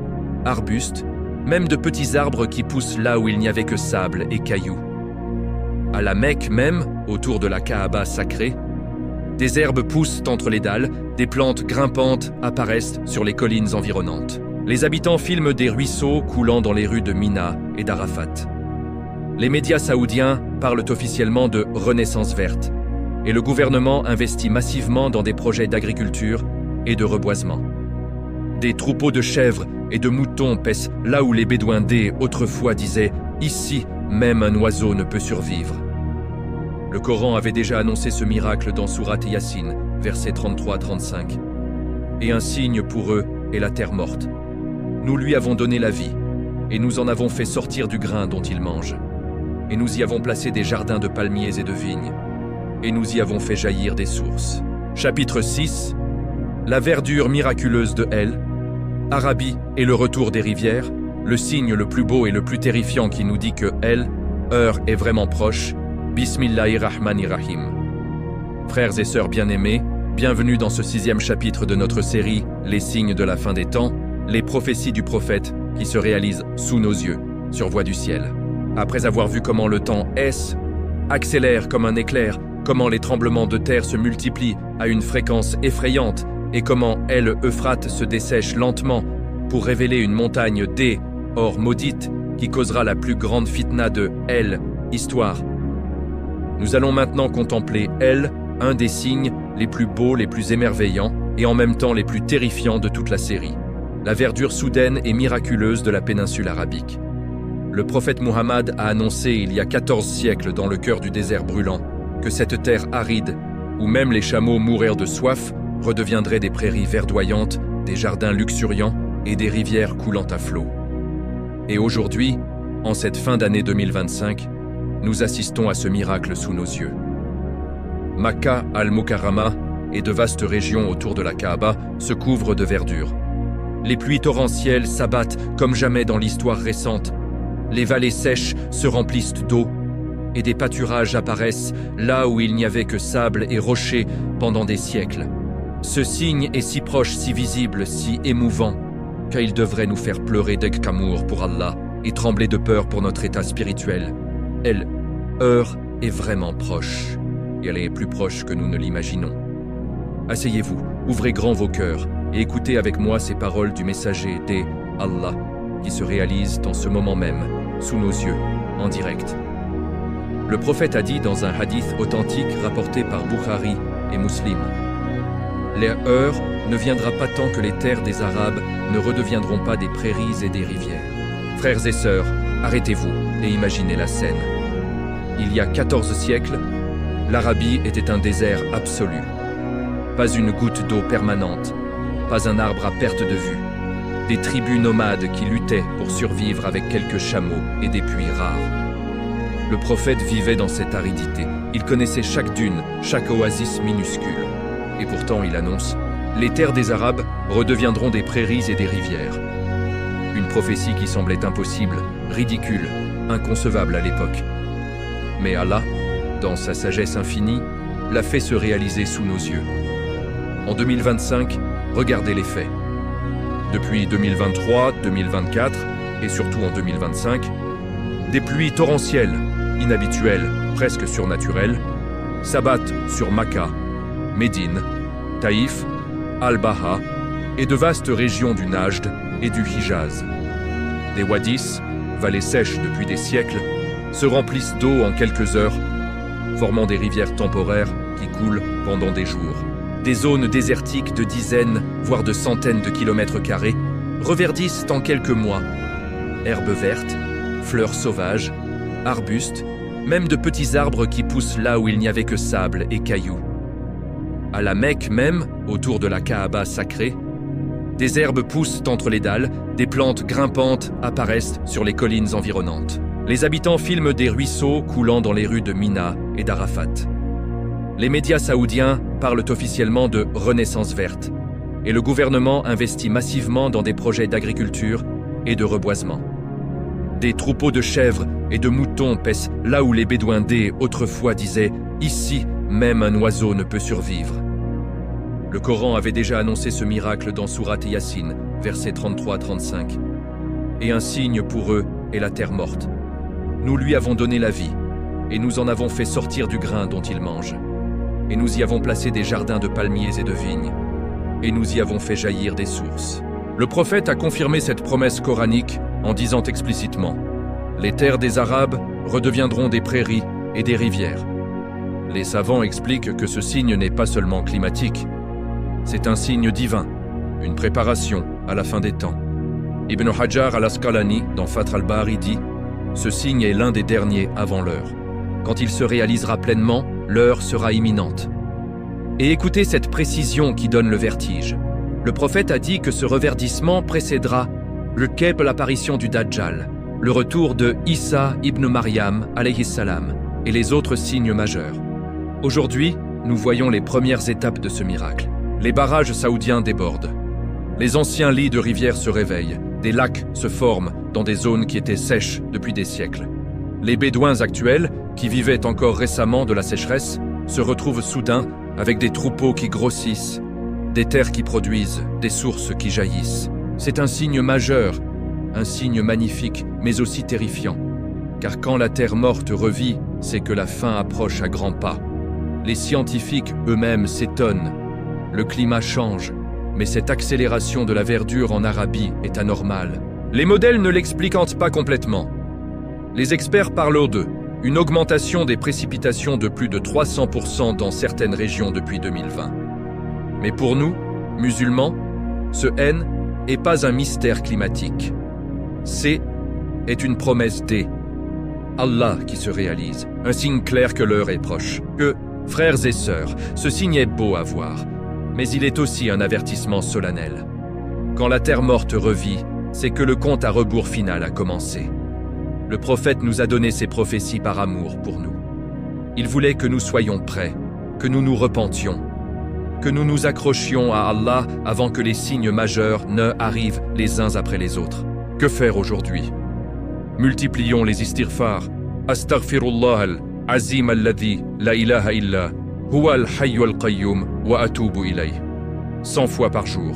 arbustes, même de petits arbres qui poussent là où il n'y avait que sable et cailloux. À la Mecque même, autour de la Kaaba sacrée, des herbes poussent entre les dalles, des plantes grimpantes apparaissent sur les collines environnantes. Les habitants filment des ruisseaux coulant dans les rues de Mina et d'Arafat. Les médias saoudiens parlent officiellement de « renaissance verte » et le gouvernement investit massivement dans des projets d'agriculture et de reboisement. Des troupeaux de chèvres et de moutons paissent là où les bédouins autrefois disaient « ici, même un oiseau ne peut survivre ». Le Coran avait déjà annoncé ce miracle dans Sourate Yassine, versets 33-35. Et un signe pour eux est la terre morte. Nous lui avons donné la vie, et nous en avons fait sortir du grain dont il mange. Et nous y avons placé des jardins de palmiers et de vignes, et nous y avons fait jaillir des sources. Chapitre 6. La verdure miraculeuse de Arabie et le retour des rivières, le signe le plus beau et le plus terrifiant qui nous dit que heure est vraiment proche. Bismillahirrahmanirrahim. Frères et sœurs bien-aimés, bienvenue dans ce 6e chapitre de notre série « Les signes de la fin des temps », les prophéties du prophète qui se réalisent sous nos yeux, sur voie du ciel. Après avoir vu comment le temps accélère comme un éclair, comment les tremblements de terre se multiplient à une fréquence effrayante et comment Euphrate se dessèche lentement pour révéler une montagne or maudite qui causera la plus grande fitna de histoire. Nous allons maintenant contempler un des signes les plus beaux, les plus émerveillants et en même temps les plus terrifiants de toute la série. La verdure soudaine et miraculeuse de la péninsule arabique. Le prophète Muhammad a annoncé il y a 14 siècles dans le cœur du désert brûlant que cette terre aride, où même les chameaux mourraient de soif, redeviendrait des prairies verdoyantes, des jardins luxuriants et des rivières coulant à flot. Et aujourd'hui, en cette fin d'année 2025, nous assistons à ce miracle sous nos yeux. Makka al-Mukarrama et de vastes régions autour de la Kaaba se couvrent de verdure. Les pluies torrentielles s'abattent comme jamais dans l'histoire récente. Les vallées sèches se remplissent d'eau et des pâturages apparaissent là où il n'y avait que sable et rochers pendant des siècles. Ce signe est si proche, si visible, si émouvant, qu'il devrait nous faire pleurer d'amour pour Allah et trembler de peur pour notre état spirituel. L'heure est vraiment proche, et elle est plus proche que nous ne l'imaginons. Asseyez-vous, ouvrez grand vos cœurs, et écoutez avec moi ces paroles du messager d'Allah qui se réalisent en ce moment même, sous nos yeux, en direct. Le prophète a dit dans un hadith authentique rapporté par Bukhari et Muslim: l'heure ne viendra pas tant que les terres des Arabes ne redeviendront pas des prairies et des rivières. Frères et sœurs, arrêtez-vous et imaginez la scène. Il y a 14 siècles, l'Arabie était un désert absolu. Pas une goutte d'eau permanente, pas un arbre à perte de vue. Des tribus nomades qui luttaient pour survivre avec quelques chameaux et des puits rares. Le prophète vivait dans cette aridité. Il connaissait chaque dune, chaque oasis minuscule. Et pourtant, il annonce: les terres des Arabes redeviendront des prairies et des rivières. Une prophétie qui semblait impossible, ridicule, inconcevable à l'époque. Mais Allah, dans sa sagesse infinie, l'a fait se réaliser sous nos yeux. En 2025, regardez les faits. Depuis 2023, 2024 et surtout en 2025, des pluies torrentielles, inhabituelles, presque surnaturelles, s'abattent sur Makkah, Médine, Taïf, Al-Baha et de vastes régions du Najd et du Hijaz. Des wadis, vallées sèches depuis des siècles, se remplissent d'eau en quelques heures, formant des rivières temporaires qui coulent pendant des jours. Des zones désertiques de dizaines, voire de centaines de kilomètres carrés, reverdissent en quelques mois. Herbes vertes, fleurs sauvages, arbustes, même de petits arbres qui poussent là où il n'y avait que sable et cailloux. À la Mecque même, autour de la Kaaba sacrée, des herbes poussent entre les dalles, des plantes grimpantes apparaissent sur les collines environnantes. Les habitants filment des ruisseaux coulant dans les rues de Mina et d'Arafat. Les médias saoudiens parlent officiellement de « renaissance verte » et le gouvernement investit massivement dans des projets d'agriculture et de reboisement. Des troupeaux de chèvres et de moutons paissent là où les bédouins autrefois disaient « ici, même un oiseau ne peut survivre ». Le Coran avait déjà annoncé ce miracle dans Sourate Yassine, versets 33-35. Et un signe pour eux est la terre morte. Nous lui avons donné la vie, et nous en avons fait sortir du grain dont il mange. Et nous y avons placé des jardins de palmiers et de vignes, et nous y avons fait jaillir des sources. Le prophète a confirmé cette promesse coranique en disant explicitement: les terres des Arabes redeviendront des prairies et des rivières. Les savants expliquent que ce signe n'est pas seulement climatique, c'est un signe divin, une préparation à la fin des temps. Ibn Hajar al-Asqalani, dans Fath al-Bari, dit: ce signe est l'un des derniers avant l'heure. Quand il se réalisera pleinement, l'heure sera imminente. Et écoutez cette précision qui donne le vertige. Le prophète a dit que ce reverdissement précédera le quai de l'apparition du Dajjal, le retour de Issa ibn Maryam, alayhi salam, et les autres signes majeurs. Aujourd'hui, nous voyons les premières étapes de ce miracle. Les barrages saoudiens débordent. Les anciens lits de rivières se réveillent. Des lacs se forment dans des zones qui étaient sèches depuis des siècles. Les bédouins actuels, qui vivaient encore récemment de la sécheresse, se retrouvent soudain avec des troupeaux qui grossissent, des terres qui produisent, des sources qui jaillissent. C'est un signe majeur, un signe magnifique, mais aussi terrifiant. Car quand la terre morte revit, c'est que la fin approche à grands pas. Les scientifiques eux-mêmes s'étonnent. Le climat change, mais cette accélération de la verdure en Arabie est anormale. Les modèles ne l'expliquent pas complètement. Les experts parlent d'eux. Une augmentation des précipitations de plus de 300% dans certaines régions depuis 2020. Mais pour nous, musulmans, ce N n'est pas un mystère climatique. C'est une promesse d'Allah qui se réalise, un signe clair que l'heure est proche. Que, frères et sœurs, ce signe est beau à voir, mais il est aussi un avertissement solennel. Quand la terre morte revit, c'est que le compte à rebours final a commencé. Le prophète nous a donné ses prophéties par amour pour nous. Il voulait que nous soyons prêts, que nous nous repentions, que nous nous accrochions à Allah avant que les signes majeurs ne arrivent les uns après les autres. Que faire aujourd'hui? Multiplions les istighfars. Astaghfirullah al-azim alladhi la ilaha illa huwa al-hayyu al-qayyum wa atubu ilayh. 100 fois par jour.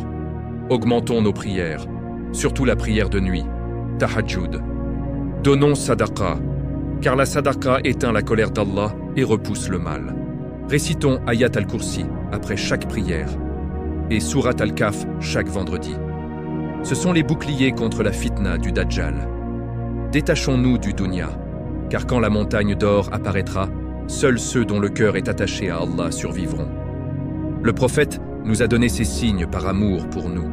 Augmentons nos prières, surtout la prière de nuit, tahajjud. Donnons sadaqa, car la sadaqa éteint la colère d'Allah et repousse le mal. Récitons Ayat al-Kursi après chaque prière. et Surat Al-Kahf chaque vendredi. Ce sont les boucliers contre la fitna du Dajjal. Détachons-nous du dunya, car quand la montagne d'or apparaîtra, seuls ceux dont le cœur est attaché à Allah survivront. Le prophète nous a donné ces signes par amour pour nous.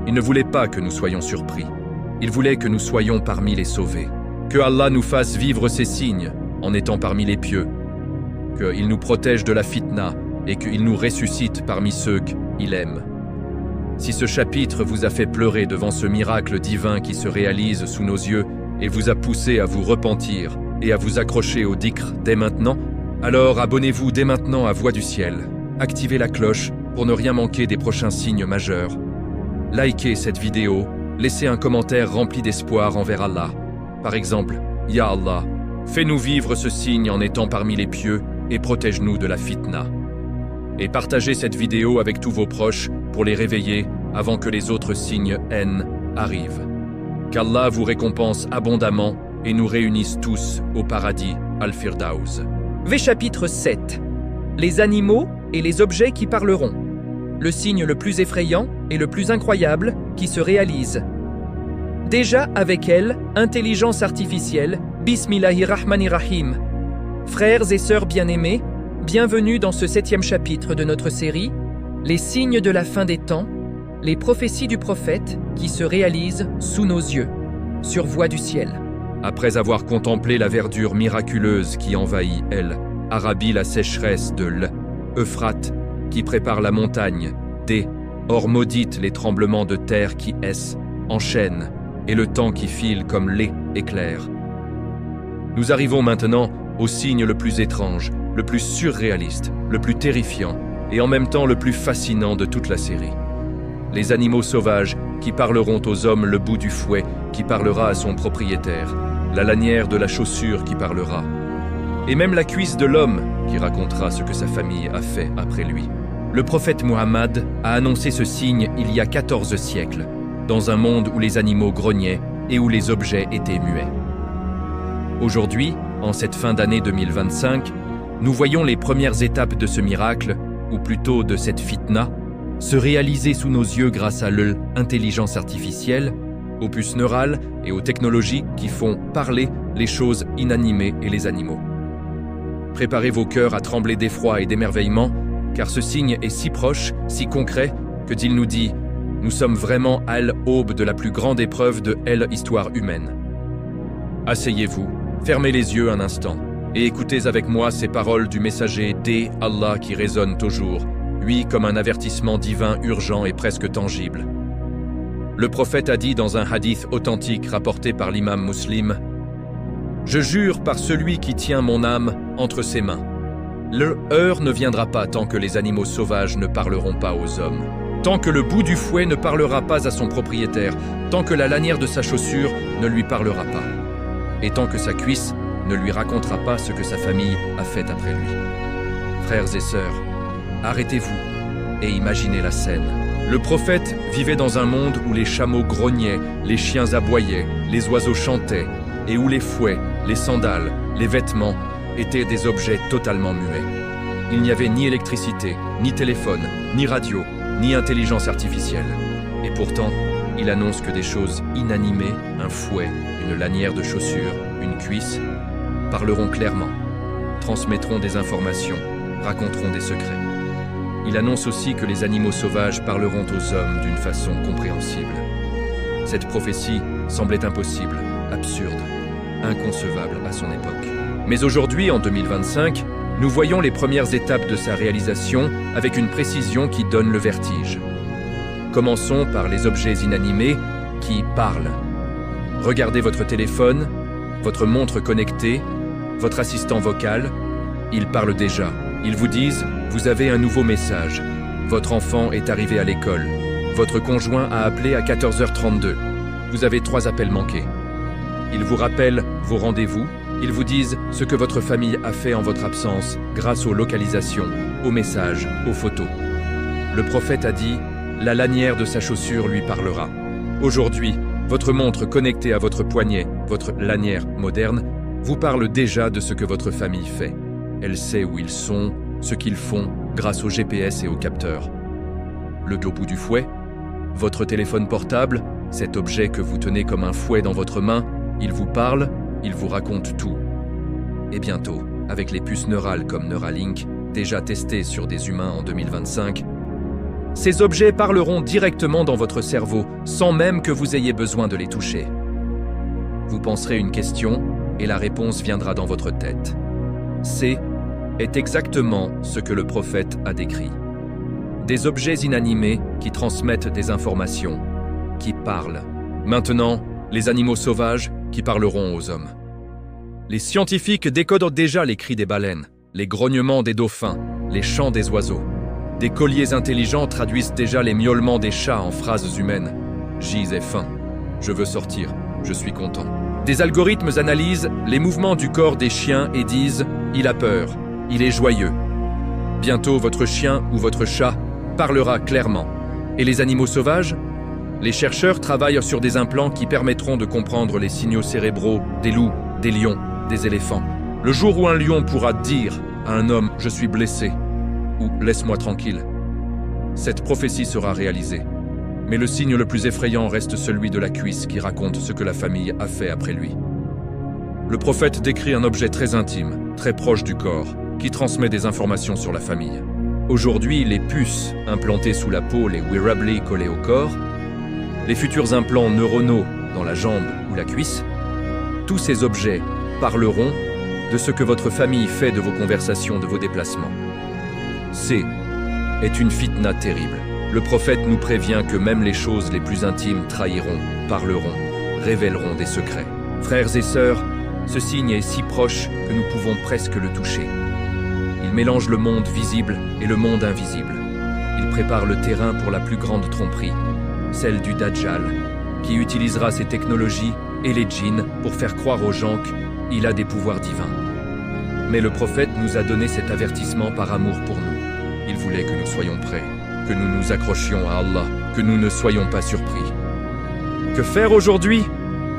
Il ne voulait pas que nous soyons surpris. Il voulait que nous soyons parmi les sauvés. Que Allah nous fasse vivre ces signes en étant parmi les pieux. Qu'il nous protège de la fitna et qu'il nous ressuscite parmi ceux qu'il aime. Si ce chapitre vous a fait pleurer devant ce miracle divin qui se réalise sous nos yeux et vous a poussé à vous repentir et à vous accrocher au dhikr dès maintenant, alors abonnez-vous dès maintenant à Voix du Ciel. Activez la cloche pour ne rien manquer des prochains signes majeurs. Likez cette vidéo, laissez un commentaire rempli d'espoir envers Allah. Par exemple, Ya Allah, fais-nous vivre ce signe en étant parmi les pieux et protège-nous de la fitna. Et partagez cette vidéo avec tous vos proches pour les réveiller avant que les autres signes haine arrivent. Qu'Allah vous récompense abondamment et nous réunisse tous au paradis Al-Firdaus. Chapitre 7. Les animaux et les objets qui parleront. Le signe le plus effrayant et le plus incroyable qui se réalise. Déjà avec elle, intelligence artificielle, Bismillahirrahmanirrahim. Frères et sœurs bien-aimés, bienvenue dans ce 7e chapitre de notre série, Les signes de la fin des temps, les prophéties du prophète qui se réalisent sous nos yeux, sur Voix du Ciel. Après avoir contemplé la verdure miraculeuse qui envahit Arabie la sécheresse de l'Euphrate, qui prépare la montagne, or maudite les tremblements de terre qui enchaînent, et le temps qui file comme lait éclair. Nous arrivons maintenant au signe le plus étrange, le plus surréaliste, le plus terrifiant, et en même temps le plus fascinant de toute la série. Les animaux sauvages qui parleront aux hommes, le bout du fouet qui parlera à son propriétaire, la lanière de la chaussure qui parlera, et même la cuisse de l'homme qui racontera ce que sa famille a fait après lui. Le prophète Muhammad a annoncé ce signe il y a 14 siècles, dans un monde où les animaux grognaient et où les objets étaient muets. Aujourd'hui, en cette fin d'année 2025, nous voyons les premières étapes de ce miracle, ou plutôt de cette fitna, se réaliser sous nos yeux grâce à l'intelligence artificielle, aux puces neurales et aux technologies qui font parler les choses inanimées et les animaux. Préparez vos cœurs à trembler d'effroi et d'émerveillement, car ce signe est si proche, si concret, que Dieu nous dit « Nous sommes vraiment à l'aube de la plus grande épreuve de l'histoire humaine. » Asseyez-vous, fermez les yeux un instant, et écoutez avec moi ces paroles du messager d'Allah qui résonnent toujours, lui comme un avertissement divin urgent et presque tangible. Le prophète a dit dans un hadith authentique rapporté par l'imam Muslim « Je jure par celui qui tient mon âme entre ses mains. L'heure ne viendra pas tant que les animaux sauvages ne parleront pas aux hommes, tant que le bout du fouet ne parlera pas à son propriétaire, tant que la lanière de sa chaussure ne lui parlera pas, et tant que sa cuisse ne lui racontera pas ce que sa famille a fait après lui. » Frères et sœurs, arrêtez-vous et imaginez la scène. Le prophète vivait dans un monde où les chameaux grognaient, les chiens aboyaient, les oiseaux chantaient, et où les fouets, les sandales, les vêtements étaient des objets totalement muets. Il n'y avait ni électricité, ni téléphone, ni radio, ni intelligence artificielle. Et pourtant, il annonce que des choses inanimées, un fouet, une lanière de chaussure, une cuisse, parleront clairement, transmettront des informations, raconteront des secrets. Il annonce aussi que les animaux sauvages parleront aux hommes d'une façon compréhensible. Cette prophétie semblait impossible, absurde, inconcevable à son époque. Mais aujourd'hui, en 2025, nous voyons les premières étapes de sa réalisation avec une précision qui donne le vertige. Commençons par les objets inanimés qui parlent. Regardez votre téléphone, votre montre connectée, votre assistant vocal, ils parlent déjà. Ils vous disent « Vous avez un nouveau message. Votre enfant est arrivé à l'école. Votre conjoint a appelé à 14h32. Vous avez 3 appels manqués. » Ils vous rappellent vos rendez-vous. Ils vous disent ce que votre famille a fait en votre absence grâce aux localisations, aux messages, aux photos. Le prophète a dit « La lanière de sa chaussure lui parlera. » Aujourd'hui, votre montre connectée à votre poignet, votre lanière moderne, vous parle déjà de ce que votre famille fait. Elle sait où ils sont, ce qu'ils font, grâce au GPS et aux capteurs. le au bout du fouet. Votre téléphone portable, cet objet que vous tenez comme un fouet dans votre main, il vous parle, il vous raconte tout. Et bientôt, avec les puces neurales comme Neuralink, déjà testées sur des humains en 2025, ces objets parleront directement dans votre cerveau sans même que vous ayez besoin de les toucher. Vous penserez une question et la réponse viendra dans votre tête. C'est exactement ce que le prophète a décrit. Des objets inanimés qui transmettent des informations, qui parlent. Maintenant, les animaux sauvages qui parleront aux hommes. Les scientifiques décodent déjà les cris des baleines, les grognements des dauphins, les chants des oiseaux. Des colliers intelligents traduisent déjà les miaulements des chats en phrases humaines. J'ai faim, je veux sortir, je suis content. Des algorithmes analysent les mouvements du corps des chiens et disent « il a peur, il est joyeux ». Bientôt, votre chien ou votre chat parlera clairement. Et les animaux sauvages? Les chercheurs travaillent sur des implants qui permettront de comprendre les signaux cérébraux des loups, des lions, des éléphants. Le jour où un lion pourra dire à un homme « je suis blessé » ou « laisse-moi tranquille », cette prophétie sera réalisée. Mais le signe le plus effrayant reste celui de la cuisse qui raconte ce que la famille a fait après lui. Le prophète décrit un objet très intime, très proche du corps, qui transmet des informations sur la famille. Aujourd'hui, les puces implantées sous la peau, les wearables collés au corps, les futurs implants neuronaux dans la jambe ou la cuisse, tous ces objets parleront de ce que votre famille fait de vos conversations, de vos déplacements. C'est une fitna terrible. Le prophète nous prévient que même les choses les plus intimes trahiront, parleront, révéleront des secrets. Frères et sœurs, ce signe est si proche que nous pouvons presque le toucher. Il mélange le monde visible et le monde invisible. Il prépare le terrain pour la plus grande tromperie, celle du Dajjal, qui utilisera ses technologies et les djinns pour faire croire aux gens qu'il a des pouvoirs divins. Mais le prophète nous a donné cet avertissement par amour pour nous. Il voulait que nous soyons prêts, que nous nous accrochions à Allah, que nous ne soyons pas surpris. Que faire aujourd'hui?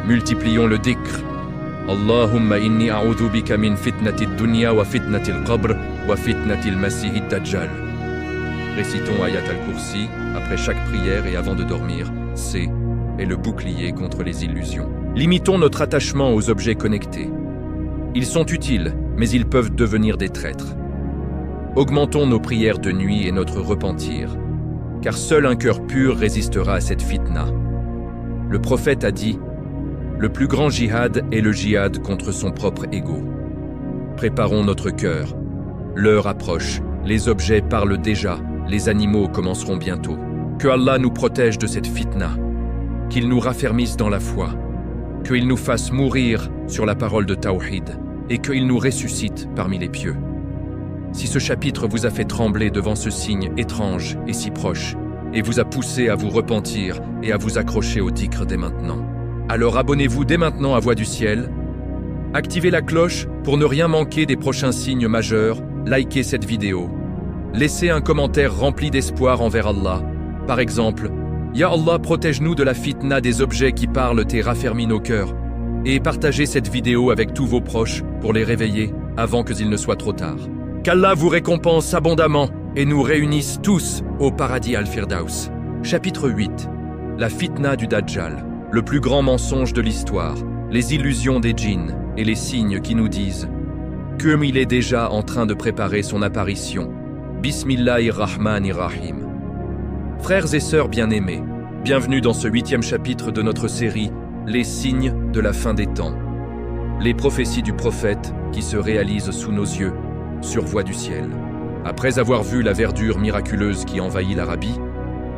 Multiplions le dhikr. Allahumma inni a'udhu bika min fitnati dunya wa fitnati al-qabr wa fitnati al-masih ad-dajjal. Récitons Ayat al-Kursi après chaque prière et avant de dormir. C'est le bouclier contre les illusions. Limitons notre attachement aux objets connectés. Ils sont utiles, mais ils peuvent devenir des traîtres. Augmentons nos prières de nuit et notre repentir, car seul un cœur pur résistera à cette fitna. Le prophète a dit « Le plus grand jihad est le jihad contre son propre ego ». Préparons notre cœur. L'heure approche, les objets parlent déjà, les animaux commenceront bientôt. Que Allah nous protège de cette fitna, qu'il nous raffermisse dans la foi, qu'il nous fasse mourir sur la parole de Tawhid et qu'il nous ressuscite parmi les pieux. Si ce chapitre vous a fait trembler devant ce signe étrange et si proche, et vous a poussé à vous repentir et à vous accrocher au dhikr dès maintenant, alors abonnez-vous dès maintenant à Voix du Ciel, activez la cloche pour ne rien manquer des prochains signes majeurs, likez cette vidéo, laissez un commentaire rempli d'espoir envers Allah, par exemple, Ya Allah protège-nous de la fitna des objets qui parlent et raffermis nos cœurs, et partagez cette vidéo avec tous vos proches pour les réveiller avant qu'il ne soit trop tard. Qu'Allah vous récompense abondamment et nous réunisse tous au paradis Al-Firdaus. Chapitre 8. La fitna du Dajjal, le plus grand mensonge de l'histoire, les illusions des djinns et les signes qui nous disent comme il est déjà en train de préparer son apparition. Bismillahir-Rahmanir-Rahim. Frères et sœurs bien-aimés, bienvenue dans ce 8e chapitre de notre série Les signes de la fin des temps. Les prophéties du prophète qui se réalisent sous nos yeux, sur Voix du Ciel. Après avoir vu la verdure miraculeuse qui envahit l'Arabie,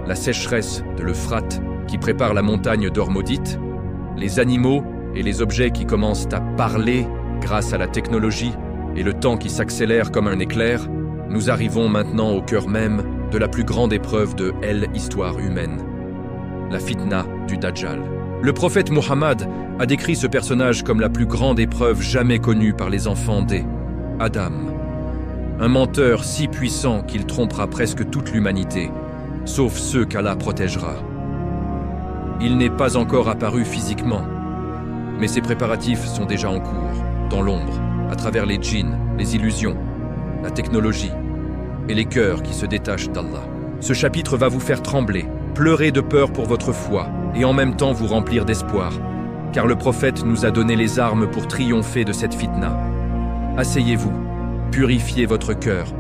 la sécheresse de l'Euphrate qui prépare la montagne d'or maudite, les animaux et les objets qui commencent à parler grâce à la technologie et le temps qui s'accélère comme un éclair, nous arrivons maintenant au cœur même de la plus grande épreuve de l'histoire humaine, la fitna du Dajjal. Le prophète Muhammad a décrit ce personnage comme la plus grande épreuve jamais connue par les enfants d'Adam. Un menteur si puissant qu'il trompera presque toute l'humanité, sauf ceux qu'Allah protégera. Il n'est pas encore apparu physiquement, mais ses préparatifs sont déjà en cours, dans l'ombre, à travers les djinns, les illusions, la technologie et les cœurs qui se détachent d'Allah. Ce chapitre va vous faire trembler, pleurer de peur pour votre foi, et en même temps vous remplir d'espoir, car le prophète nous a donné les armes pour triompher de cette fitna. Asseyez-vous, purifiez votre cœur,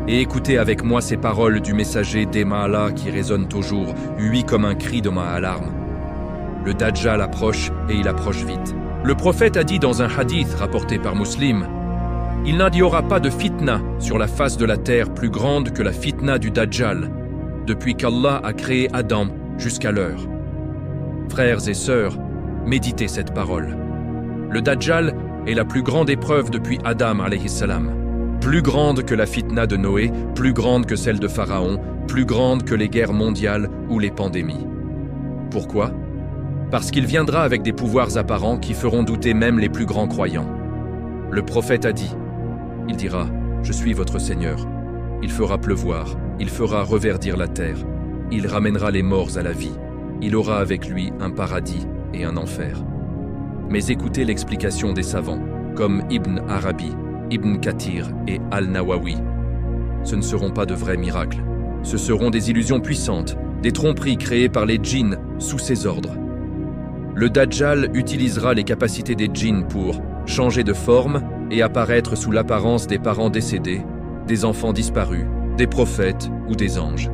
et écoutez avec moi ces paroles du messager d'Ema Allah qui résonnent au jour, lui comme un cri de ma alarme. Le Dajjal approche et il approche vite. Le prophète a dit dans un hadith rapporté par Muslim, « Il n'y aura pas de fitna sur la face de la terre plus grande que la fitna du Dajjal, depuis qu'Allah a créé Adam jusqu'à l'heure. » Frères et sœurs, méditez cette parole. Le Dajjal est la plus grande épreuve depuis Adam alayhi salam. Plus grande que la fitna de Noé, plus grande que celle de Pharaon, plus grande que les guerres mondiales ou les pandémies. Pourquoi ? Parce qu'il viendra avec des pouvoirs apparents qui feront douter même les plus grands croyants. Le prophète a dit, il dira, « Je suis votre Seigneur. Il fera pleuvoir, il fera reverdir la terre, il ramènera les morts à la vie, il aura avec lui un paradis et un enfer. » Mais écoutez l'explication des savants, comme Ibn Arabi, Ibn Kathir et Al-Nawawi. Ce ne seront pas de vrais miracles. Ce seront des illusions puissantes, des tromperies créées par les djinns sous ses ordres. Le Dajjal utilisera les capacités des djinns pour changer de forme et apparaître sous l'apparence des parents décédés, des enfants disparus, des prophètes ou des anges.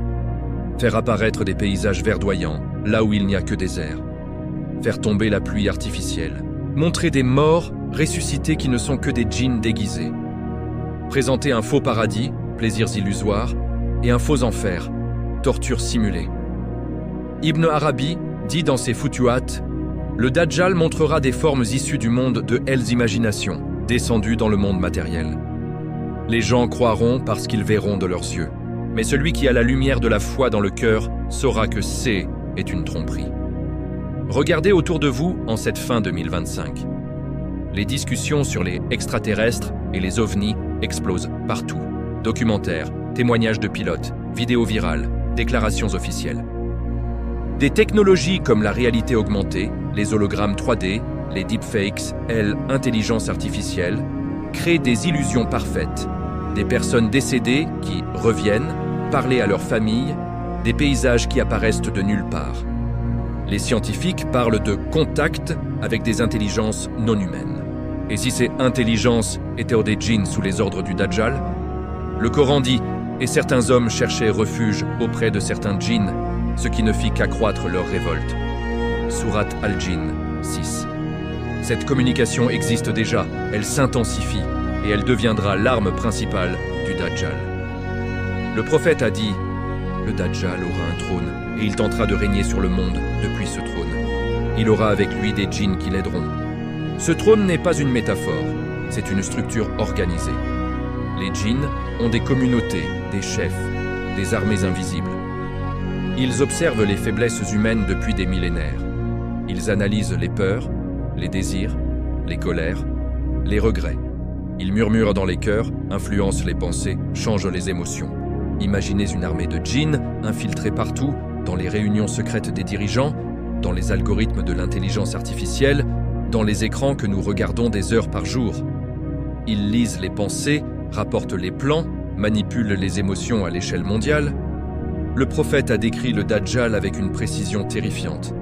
Faire apparaître des paysages verdoyants, là où il n'y a que désert. Faire tomber la pluie artificielle. Montrer des morts ressuscités qui ne sont que des djinns déguisés. Présenter un faux paradis, plaisirs illusoires, et un faux enfer, torture simulée. Ibn Arabi dit dans ses Futuhat, le Dajjal montrera des formes issues du monde de elles imaginations, descendues dans le monde matériel. Les gens croiront parce qu'ils verront de leurs yeux. Mais celui qui a la lumière de la foi dans le cœur saura que c'est une tromperie. Regardez autour de vous en cette fin 2025. Les discussions sur les extraterrestres et les ovnis explosent partout. Documentaires, témoignages de pilotes, vidéos virales, déclarations officielles. Des technologies comme la réalité augmentée, les hologrammes 3D, les deepfakes et l'intelligence artificielle créent des illusions parfaites. Des personnes décédées qui reviennent, parler à leur famille, des paysages qui apparaissent de nulle part. Les scientifiques parlent de contact avec des intelligences non humaines. Et si ces intelligences étaient des djinns sous les ordres du Dajjal? Le Coran dit « Et certains hommes cherchaient refuge auprès de certains djinns, ce qui ne fit qu'accroître leur révolte. » Sourate Al-Jinn 6. Cette communication existe déjà, elle s'intensifie et elle deviendra l'arme principale du Dajjal. Le prophète a dit « Le Dajjal aura un trône et il tentera de régner sur le monde depuis ce trône. Il aura avec lui des djinns qui l'aideront. » Ce trône n'est pas une métaphore, c'est une structure organisée. Les djinns ont des communautés, des chefs, des armées invisibles. Ils observent les faiblesses humaines depuis des millénaires. Ils analysent les peurs, les désirs, les colères, les regrets. Ils murmurent dans les cœurs, influencent les pensées, changent les émotions. Imaginez une armée de djinns infiltrés partout, dans les réunions secrètes des dirigeants, dans les algorithmes de l'intelligence artificielle, dans les écrans que nous regardons des heures par jour. Ils lisent les pensées, rapportent les plans, manipulent les émotions à l'échelle mondiale. Le prophète a décrit le Dajjal avec une précision terrifiante.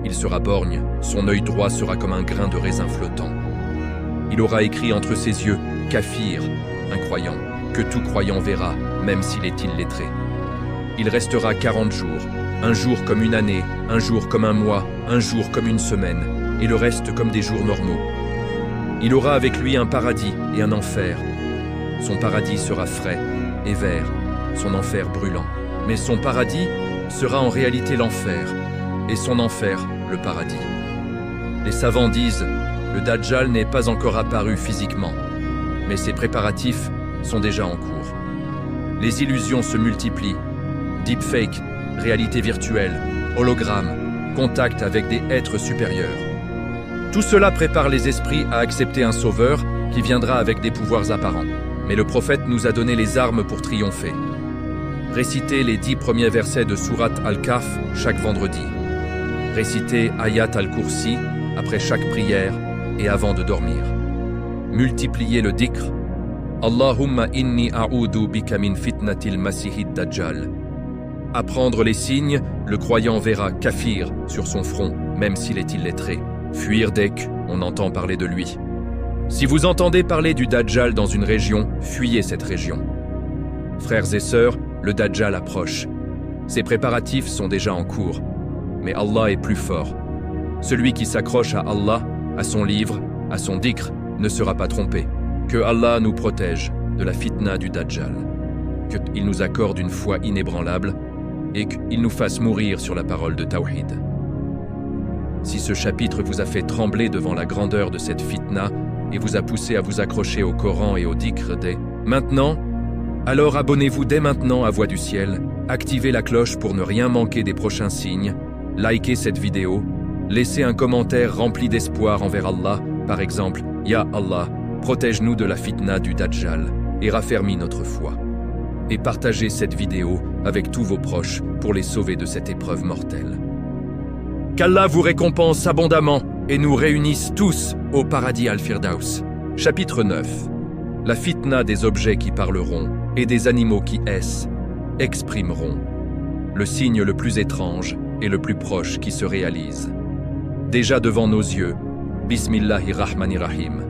Il sera borgne, son œil droit sera comme un grain de raisin flottant. Il aura écrit entre ses yeux « Kafir », incroyant, que tout croyant verra, même s'il est illettré. Il restera 40 jours, un jour comme une année, un jour comme un mois, un jour comme une semaine, et le reste comme des jours normaux. Il aura avec lui un paradis et un enfer. Son paradis sera frais et vert, son enfer brûlant. Mais son paradis sera en réalité l'enfer, et son enfer le paradis. Les savants disent, le Dajjal n'est pas encore apparu physiquement, mais ses préparatifs sont déjà en cours. Les illusions se multiplient, deepfake, réalité virtuelle, hologramme, contact avec des êtres supérieurs. Tout cela prépare les esprits à accepter un sauveur qui viendra avec des pouvoirs apparents. Mais le prophète nous a donné les armes pour triompher. Récitez les 10 premiers versets de Sourate Al-Kahf chaque vendredi. Récitez Ayat Al-Kursi après chaque prière et avant de dormir. Multipliez le dhikr. Allahumma inni a'udhu bika min fitnatil masihid dajjal. Apprendre les signes, le croyant verra kafir sur son front, même s'il est illettré. Fuir dès qu'on entend parler de lui. Si vous entendez parler du Dajjal dans une région, fuyez cette région. Frères et sœurs, le Dajjal approche. Ses préparatifs sont déjà en cours. Mais Allah est plus fort. Celui qui s'accroche à Allah, à son livre, à son dhikr, ne sera pas trompé. Que Allah nous protège de la fitna du Dajjal. Qu'il nous accorde une foi inébranlable et qu'il nous fasse mourir sur la parole de Tawhid. Si ce chapitre vous a fait trembler devant la grandeur de cette fitna et vous a poussé à vous accrocher au Coran et au dhikr dès maintenant, alors abonnez-vous dès maintenant à Voix du Ciel, activez la cloche pour ne rien manquer des prochains signes, likez cette vidéo, laissez un commentaire rempli d'espoir envers Allah, par exemple, Ya Allah, protège-nous de la fitna du Dajjal et raffermis notre foi. Et partagez cette vidéo avec tous vos proches pour les sauver de cette épreuve mortelle. Qu'Allah vous récompense abondamment et nous réunisse tous au paradis Al-Firdaus. Chapitre 9. La fitna des objets qui parleront et des animaux qui exprimeront. Le signe le plus étrange et le plus proche qui se réalise. Déjà devant nos yeux, Bismillahirrahmanirrahim.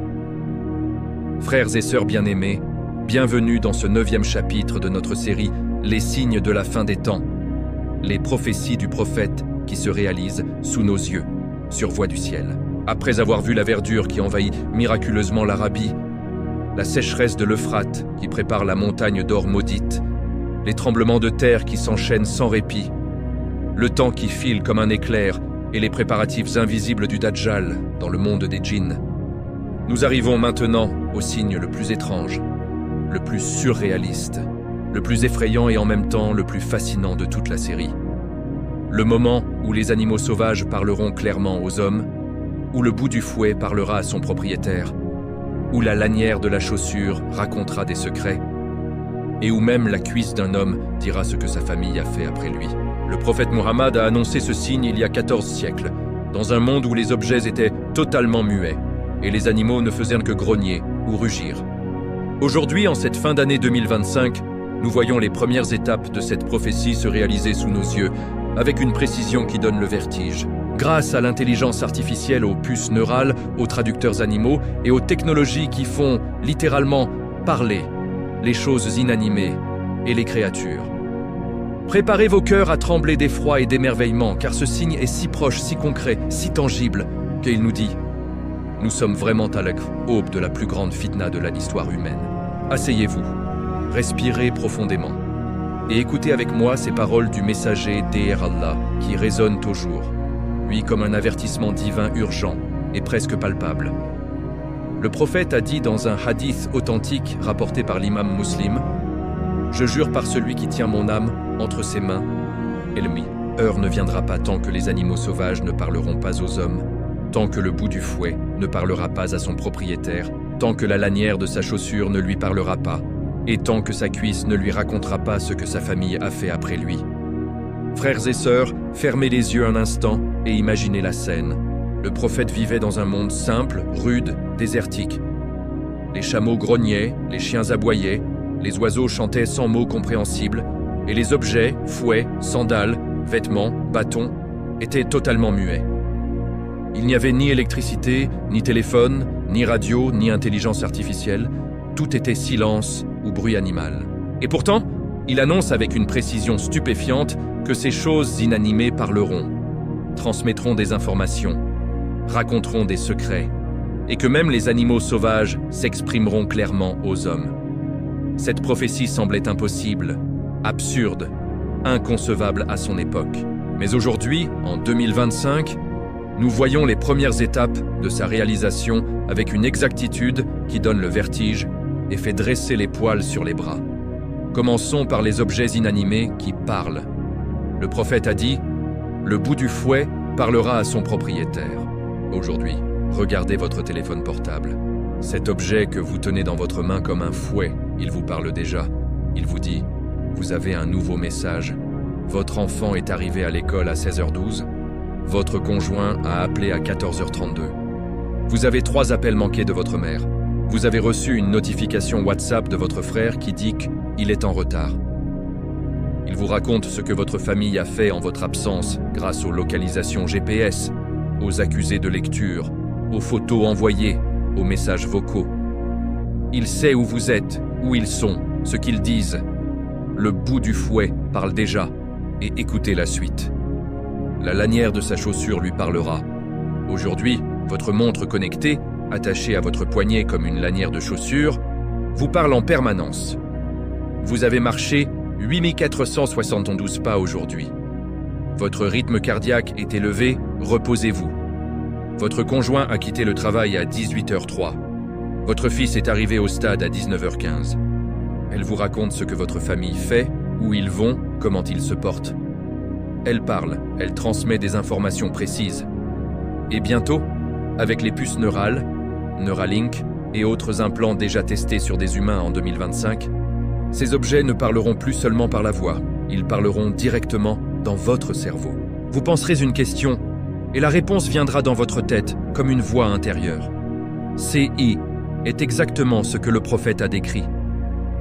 Frères et sœurs bien-aimés, bienvenue dans ce 9e chapitre de notre série Les signes de la fin des temps, les prophéties du prophète qui se réalisent sous nos yeux, sur Voix du Ciel. Après avoir vu la verdure qui envahit miraculeusement l'Arabie, la sécheresse de l'Euphrate qui prépare la montagne d'or maudite, les tremblements de terre qui s'enchaînent sans répit, le temps qui file comme un éclair et les préparatifs invisibles du Dajjal dans le monde des djinns, nous arrivons maintenant au signe le plus étrange, le plus surréaliste, le plus effrayant et en même temps le plus fascinant de toute la série. Le moment où les animaux sauvages parleront clairement aux hommes, où le bout du fouet parlera à son propriétaire, où la lanière de la chaussure racontera des secrets, et où même la cuisse d'un homme dira ce que sa famille a fait après lui. Le prophète Muhammad a annoncé ce signe il y a 14 siècles, dans un monde où les objets étaient totalement muets, et les animaux ne faisaient que grogner ou rugir. Aujourd'hui, en cette fin d'année 2025, nous voyons les premières étapes de cette prophétie se réaliser sous nos yeux, avec une précision qui donne le vertige. Grâce à l'intelligence artificielle, aux puces neurales, aux traducteurs animaux et aux technologies qui font littéralement parler les choses inanimées et les créatures. Préparez vos cœurs à trembler d'effroi et d'émerveillement, car ce signe est si proche, si concret, si tangible, qu'il nous dit « Nous sommes vraiment à l'aube de la plus grande fitna de l'histoire humaine. Asseyez-vous, respirez profondément et écoutez avec moi ces paroles du messager d'Er Allah qui résonnent toujours, lui comme un avertissement divin urgent et presque palpable. Le prophète a dit dans un hadith authentique rapporté par l'imam Muslim « Je jure par celui qui tient mon âme entre ses mains, et l'heure ne viendra pas tant que les animaux sauvages ne parleront pas aux hommes, tant que le bout du fouet ne parlera pas à son propriétaire, tant que la lanière de sa chaussure ne lui parlera pas, et tant que sa cuisse ne lui racontera pas ce que sa famille a fait après lui. Frères et sœurs, fermez les yeux un instant et imaginez la scène. Le prophète vivait dans un monde simple, rude, désertique. Les chameaux grognaient, les chiens aboyaient, les oiseaux chantaient sans mots compréhensibles, et les objets, fouets, sandales, vêtements, bâtons, étaient totalement muets. Il n'y avait ni électricité, ni téléphone, ni radio, ni intelligence artificielle. Tout était silence ou bruit animal. Et pourtant, il annonce avec une précision stupéfiante que ces choses inanimées parleront, transmettront des informations, raconteront des secrets, et que même les animaux sauvages s'exprimeront clairement aux hommes. Cette prophétie semblait impossible, absurde, inconcevable à son époque. Mais aujourd'hui, en 2025, nous voyons les premières étapes de sa réalisation avec une exactitude qui donne le vertige et fait dresser les poils sur les bras. Commençons par les objets inanimés qui parlent. Le prophète a dit « Le bout du fouet parlera à son propriétaire ». Aujourd'hui, regardez votre téléphone portable. Cet objet que vous tenez dans votre main comme un fouet, il vous parle déjà. Il vous dit « Vous avez un nouveau message. Votre enfant est arrivé à l'école à 16h12. Votre conjoint a appelé à 14h32. Vous avez 3 appels manqués de votre mère. Vous avez reçu une notification WhatsApp de votre frère qui dit qu'il est en retard. Ils vous racontent ce que votre famille a fait en votre absence grâce aux localisations GPS, aux accusés de lecture, aux photos envoyées, aux messages vocaux. Il sait où vous êtes, où ils sont, ce qu'ils disent. Le bout du fouet parle déjà, et écoutez la suite. La lanière de sa chaussure lui parlera. Aujourd'hui, votre montre connectée, attachée à votre poignet comme une lanière de chaussure, vous parle en permanence. Vous avez marché 8472 pas aujourd'hui. Votre rythme cardiaque est élevé, reposez-vous. Votre conjoint a quitté le travail à 18h03. Votre fils est arrivé au stade à 19h15. Elle vous raconte ce que votre famille fait, où ils vont, comment ils se portent. Elle parle, elle transmet des informations précises. Et bientôt, avec les puces neurales, Neuralink et autres implants déjà testés sur des humains en 2025, ces objets ne parleront plus seulement par la voix, ils parleront directement dans votre cerveau. Vous penserez une question, et la réponse viendra dans votre tête comme une voix intérieure. CI est exactement ce que le prophète a décrit.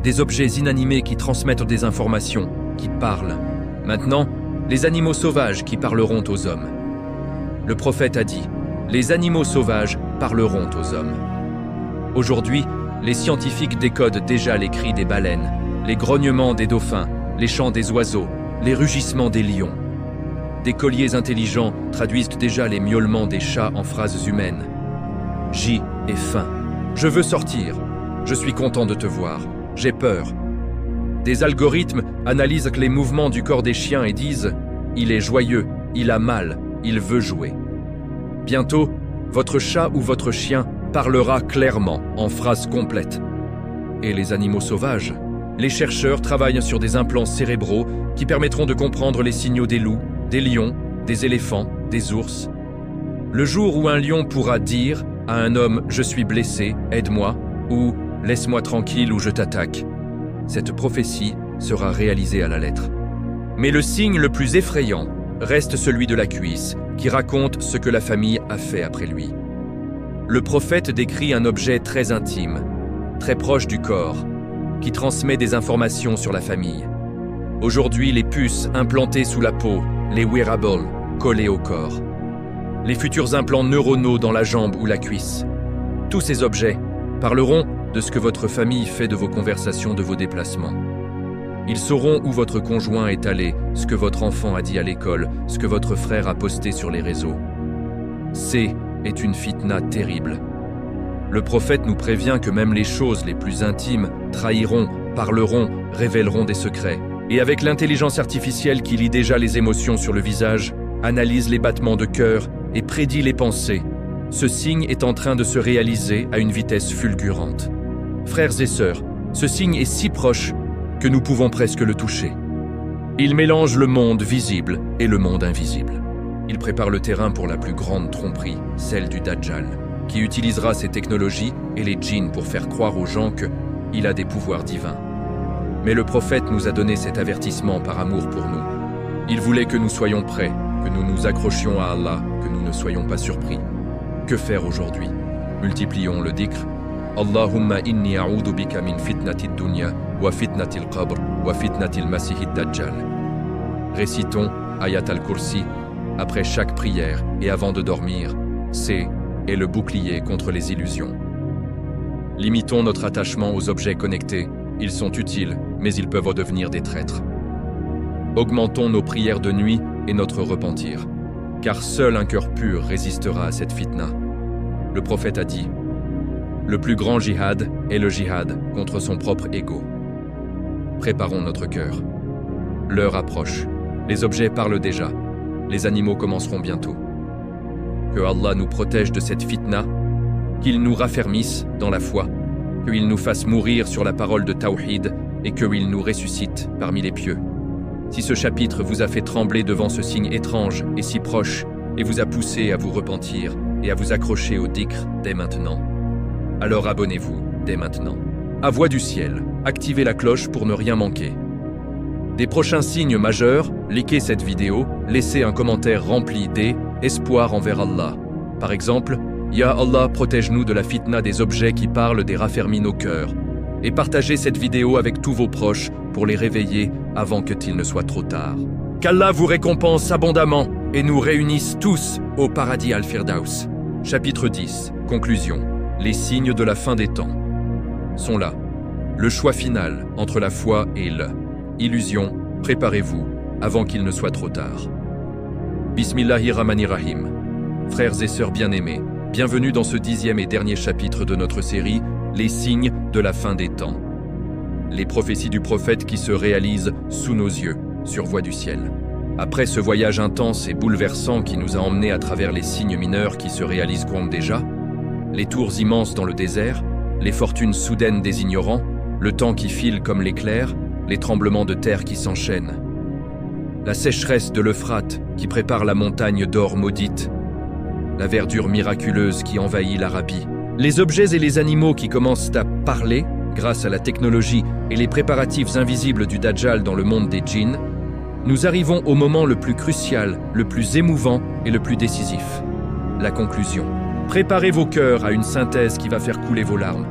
Des objets inanimés qui transmettent des informations, qui parlent. Maintenant, les animaux sauvages qui parleront aux hommes. Le prophète a dit, les animaux sauvages parleront aux hommes. Aujourd'hui, les scientifiques décodent déjà les cris des baleines, les grognements des dauphins, les chants des oiseaux, les rugissements des lions. Des colliers intelligents traduisent déjà les miaulements des chats en phrases humaines. J'ai faim. Je veux sortir. Je suis content de te voir. J'ai peur. Des algorithmes analysent les mouvements du corps des chiens et disent « Il est joyeux, il a mal, il veut jouer ». Bientôt, votre chat ou votre chien parlera clairement, en phrases complètes. Et les animaux sauvages? Les chercheurs travaillent sur des implants cérébraux qui permettront de comprendre les signaux des loups, des lions, des éléphants, des ours. Le jour où un lion pourra dire à un homme « Je suis blessé, aide-moi » ou « Laisse-moi tranquille ou je t'attaque », cette prophétie sera réalisée à la lettre. Mais le signe le plus effrayant reste celui de la cuisse, qui raconte ce que la famille a fait après lui. Le prophète décrit un objet très intime, très proche du corps, qui transmet des informations sur la famille. Aujourd'hui, les puces implantées sous la peau, les wearables, collés au corps. Les futurs implants neuronaux dans la jambe ou la cuisse. Tous ces objets parleront de ce que votre famille fait de vos conversations, de vos déplacements. Ils sauront où votre conjoint est allé, ce que votre enfant a dit à l'école, ce que votre frère a posté sur les réseaux. C'est une fitna terrible. Le prophète nous prévient que même les choses les plus intimes trahiront, parleront, révéleront des secrets. Et avec l'intelligence artificielle qui lit déjà les émotions sur le visage, analyse les battements de cœur et prédit les pensées, ce signe est en train de se réaliser à une vitesse fulgurante. Frères et sœurs, ce signe est si proche que nous pouvons presque le toucher. Il mélange le monde visible et le monde invisible. Il prépare le terrain pour la plus grande tromperie, celle du Dajjal, qui utilisera ces technologies et les djinns pour faire croire aux gens qu'il a des pouvoirs divins. Mais le prophète nous a donné cet avertissement par amour pour nous. Il voulait que nous soyons prêts, que nous nous accrochions à Allah, que nous ne soyons pas surpris. Que faire aujourd'hui? Multiplions le dhikr. Allahumma inni a'udhu bika min fitnati dunya wa fitnati al-qabr wa fitnati al-masih ad-dajjal. Récitons Ayat al-Kursi après chaque prière et avant de dormir. C'est le bouclier contre les illusions. Limitons notre attachement aux objets connectés. Ils sont utiles, mais ils peuvent devenir des traîtres. Augmentons nos prières de nuit et notre repentir, car seul un cœur pur résistera à cette fitna. Le prophète a dit, le plus grand jihad est le jihad contre son propre ego. Préparons notre cœur. L'heure approche. Les objets parlent déjà. Les animaux commenceront bientôt. Que Allah nous protège de cette fitna, qu'il nous raffermisse dans la foi, qu'il nous fasse mourir sur la parole de Tawhid et qu'il nous ressuscite parmi les pieux. Si ce chapitre vous a fait trembler devant ce signe étrange et si proche et vous a poussé à vous repentir et à vous accrocher au dhikr dès maintenant, alors abonnez-vous dès maintenant. À Voix du ciel, activez la cloche pour ne rien manquer. Des prochains signes majeurs, likez cette vidéo, laissez un commentaire rempli d'espoir envers Allah. Par exemple, Ya Allah, protège-nous de la fitna des objets qui parlent, des raffermis nos cœurs. et partagez cette vidéo avec tous vos proches pour les réveiller avant qu'il ne soit trop tard. Qu'Allah vous récompense abondamment et nous réunisse tous au paradis Al-Firdaus. Chapitre 10. Conclusion. Les signes de la fin des temps sont là. Le choix final entre la foi et l'illusion. Préparez-vous avant qu'il ne soit trop tard. Bismillahirrahmanirrahim. Frères et sœurs bien-aimés, bienvenue dans ce 10e et dernier chapitre de notre série « Les signes de la fin des temps ». Les prophéties du prophète qui se réalisent sous nos yeux, sur voie du ciel. Après ce voyage intense et bouleversant qui nous a emmenés à travers les signes mineurs qui se réalisent déjà, les tours immenses dans le désert, les fortunes soudaines des ignorants, le temps qui file comme l'éclair, les tremblements de terre qui s'enchaînent, la sécheresse de l'Euphrate qui prépare la montagne d'or maudite, la verdure miraculeuse qui envahit l'Arabie, les objets et les animaux qui commencent à parler grâce à la technologie et les préparatifs invisibles du Dajjal dans le monde des djinns, nous arrivons au moment le plus crucial, le plus émouvant et le plus décisif. La conclusion. Préparez vos cœurs à une synthèse qui va faire couler vos larmes.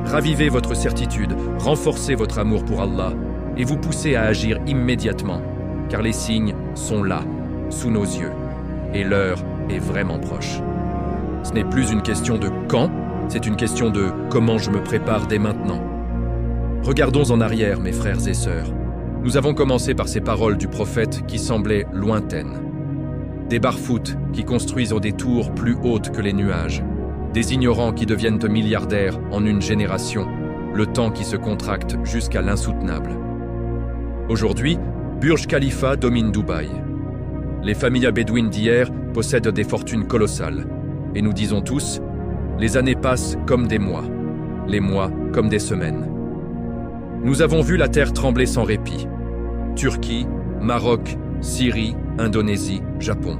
Ravivez votre certitude, renforcez votre amour pour Allah et vous poussez à agir immédiatement, car les signes sont là, sous nos yeux, et l'heure est vraiment proche. Ce n'est plus une question de quand, c'est une question de comment je me prépare dès maintenant. Regardons en arrière, mes frères et sœurs. Nous avons commencé par ces paroles du prophète qui semblaient lointaines. Des barfoutes qui construisent des tours plus hautes que les nuages. Des ignorants qui deviennent milliardaires en une génération. Le temps qui se contracte jusqu'à l'insoutenable. Aujourd'hui, Burj Khalifa domine Dubaï. Les familles bédouines d'hier possèdent des fortunes colossales. Et nous disons tous, les années passent comme des mois, les mois comme des semaines. Nous avons vu la terre trembler sans répit. Turquie, Maroc, Syrie, Indonésie, Japon.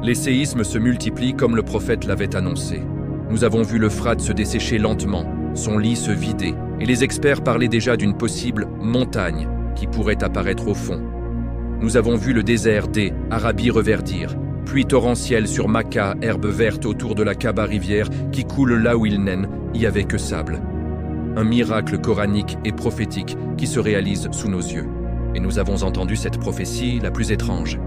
Les séismes se multiplient comme le prophète l'avait annoncé. Nous avons vu l'Euphrate se dessécher lentement, son lit se vider, et les experts parlaient déjà d'une possible montagne qui pourrait apparaître au fond. Nous avons vu le désert des Arabie reverdir, pluie torrentielle sur Maca, herbe verte autour de la Kaaba rivière qui coule là où il n'y avait que sable. Un miracle coranique et prophétique qui se réalise sous nos yeux. Et nous avons entendu cette prophétie la plus étrange.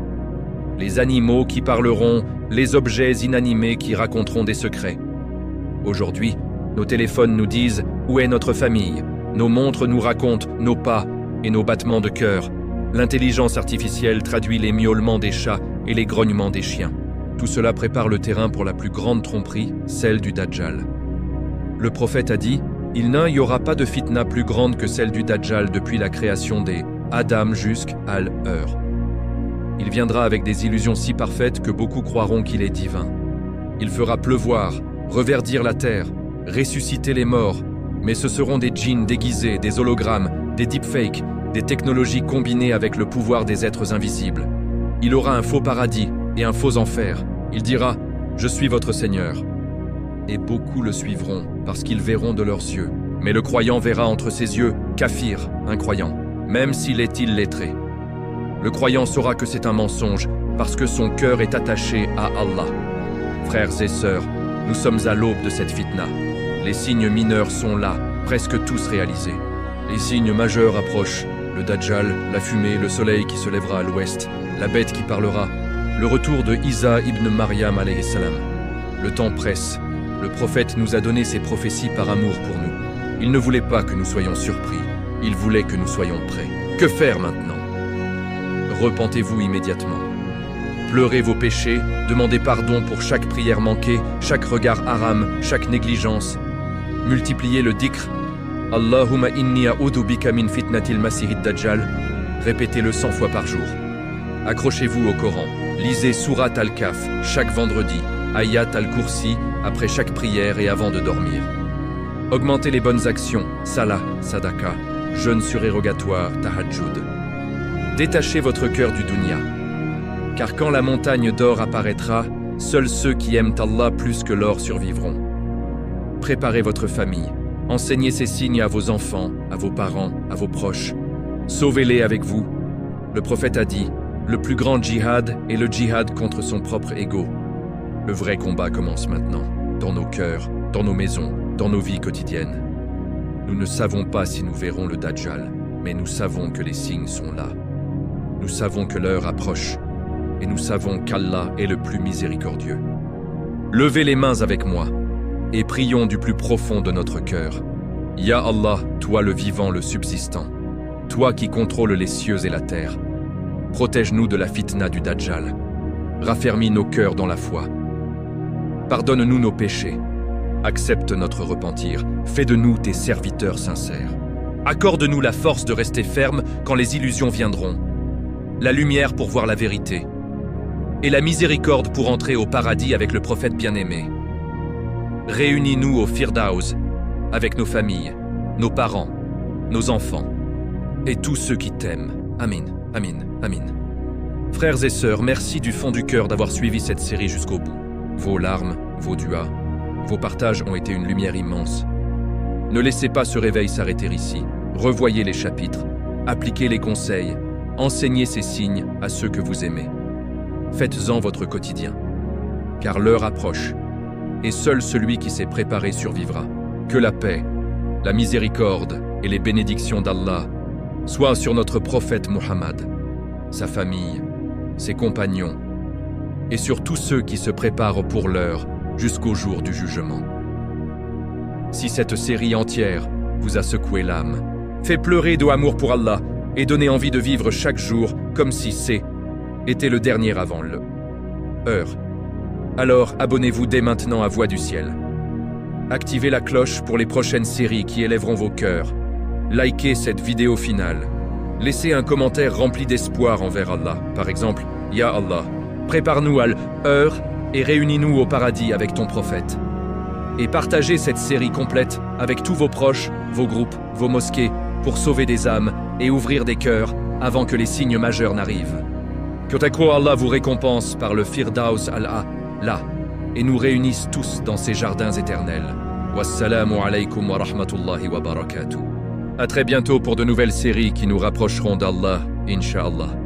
Les animaux qui parleront, les objets inanimés qui raconteront des secrets. Aujourd'hui, nos téléphones nous disent où est notre famille, nos montres nous racontent nos pas et nos battements de cœur. L'intelligence artificielle traduit les miaulements des chats et les grognements des chiens. Tout cela prépare le terrain pour la plus grande tromperie, celle du Dajjal. Le prophète a dit, il n'y aura pas de fitna plus grande que celle du Dajjal depuis la création des Adam jusqu'à l'heure. Il viendra avec des illusions si parfaites que beaucoup croiront qu'il est divin. Il fera pleuvoir, reverdir la terre, ressusciter les morts, mais ce seront des djinns déguisés, des hologrammes, des deepfakes, des technologies combinées avec le pouvoir des êtres invisibles. Il aura un faux paradis et un faux enfer. Il dira « Je suis votre Seigneur ». Et beaucoup le suivront parce qu'ils verront de leurs yeux. Mais le croyant verra entre ses yeux kafir, incroyant, même s'il est illettré. Le croyant saura que c'est un mensonge parce que son cœur est attaché à Allah. Frères et sœurs, nous sommes à l'aube de cette fitna. Les signes mineurs sont là, presque tous réalisés. Les signes majeurs approchent. Le Dajjal, la fumée, le soleil qui se lèvera à l'ouest, la bête qui parlera, le retour de Isa ibn Maryam alayhi salam. Le temps presse. Le prophète nous a donné ses prophéties par amour pour nous. Il ne voulait pas que nous soyons surpris. Il voulait que nous soyons prêts. Que faire maintenant? Repentez-vous immédiatement. Pleurez vos péchés, demandez pardon pour chaque prière manquée, chaque regard haram, chaque négligence. Multipliez le dhikr. Allahumma inni a'udhu bika min fitnatil masihid dajjal. Répétez-le 100 fois par jour. Accrochez-vous au Coran. Lisez Surat al-Kahf chaque vendredi, Ayat al-Kursi après chaque prière et avant de dormir. Augmentez les bonnes actions, salah, sadaka, jeûne surérogatoire, tahajjud. Détachez votre cœur du dunya. Car quand la montagne d'or apparaîtra, seuls ceux qui aiment Allah plus que l'or survivront. Préparez votre famille. Enseignez ces signes à vos enfants, à vos parents, à vos proches. Sauvez-les avec vous. Le prophète a dit, le plus grand djihad est le djihad contre son propre ego. Le vrai combat commence maintenant, dans nos cœurs, dans nos maisons, dans nos vies quotidiennes. Nous ne savons pas si nous verrons le Dajjal, mais nous savons que les signes sont là. Nous savons que l'heure approche, et nous savons qu'Allah est le plus miséricordieux. Levez les mains avec moi, et prions du plus profond de notre cœur. Ya Allah, toi le vivant, le subsistant, toi qui contrôles les cieux et la terre, protège-nous de la fitna du Dajjal. Raffermis nos cœurs dans la foi. Pardonne-nous nos péchés. Accepte notre repentir. Fais de nous tes serviteurs sincères. Accorde-nous la force de rester ferme quand les illusions viendront, la lumière pour voir la vérité, et la miséricorde pour entrer au paradis avec le prophète bien-aimé. Réunis-nous au Firdaus avec nos familles, nos parents, nos enfants, et tous ceux qui t'aiment. Amin, amin, amin. Frères et sœurs, merci du fond du cœur d'avoir suivi cette série jusqu'au bout. Vos larmes, vos duas, vos partages ont été une lumière immense. Ne laissez pas ce réveil s'arrêter ici. Revoyez les chapitres, appliquez les conseils, enseignez ces signes à ceux que vous aimez. Faites-en votre quotidien, car l'heure approche, et seul celui qui s'est préparé survivra. Que la paix, la miséricorde et les bénédictions d'Allah soient sur notre prophète Muhammad, sa famille, ses compagnons, et sur tous ceux qui se préparent pour l'heure jusqu'au jour du jugement. Si cette série entière vous a secoué l'âme, fait pleurer d'amour pour Allah et donné envie de vivre chaque jour comme si était le dernier avant l'heure, alors abonnez-vous dès maintenant à Voix du Ciel. Activez la cloche pour les prochaines séries qui élèveront vos cœurs. Likez cette vidéo finale. Laissez un commentaire rempli d'espoir envers Allah. Par exemple, Ya Allah, prépare-nous à l'heure et réunis-nous au paradis avec ton prophète. Et partagez cette série complète avec tous vos proches, vos groupes, vos mosquées, pour sauver des âmes et ouvrir des cœurs avant que les signes majeurs n'arrivent. Que Allah vous récompense par le Firdaus al-A'la et nous réunisse tous dans ses jardins éternels. Wassalamu alaykum wa rahmatullahi wa barakatuh. À très bientôt pour de nouvelles séries qui nous rapprocheront d'Allah, Inch'Allah.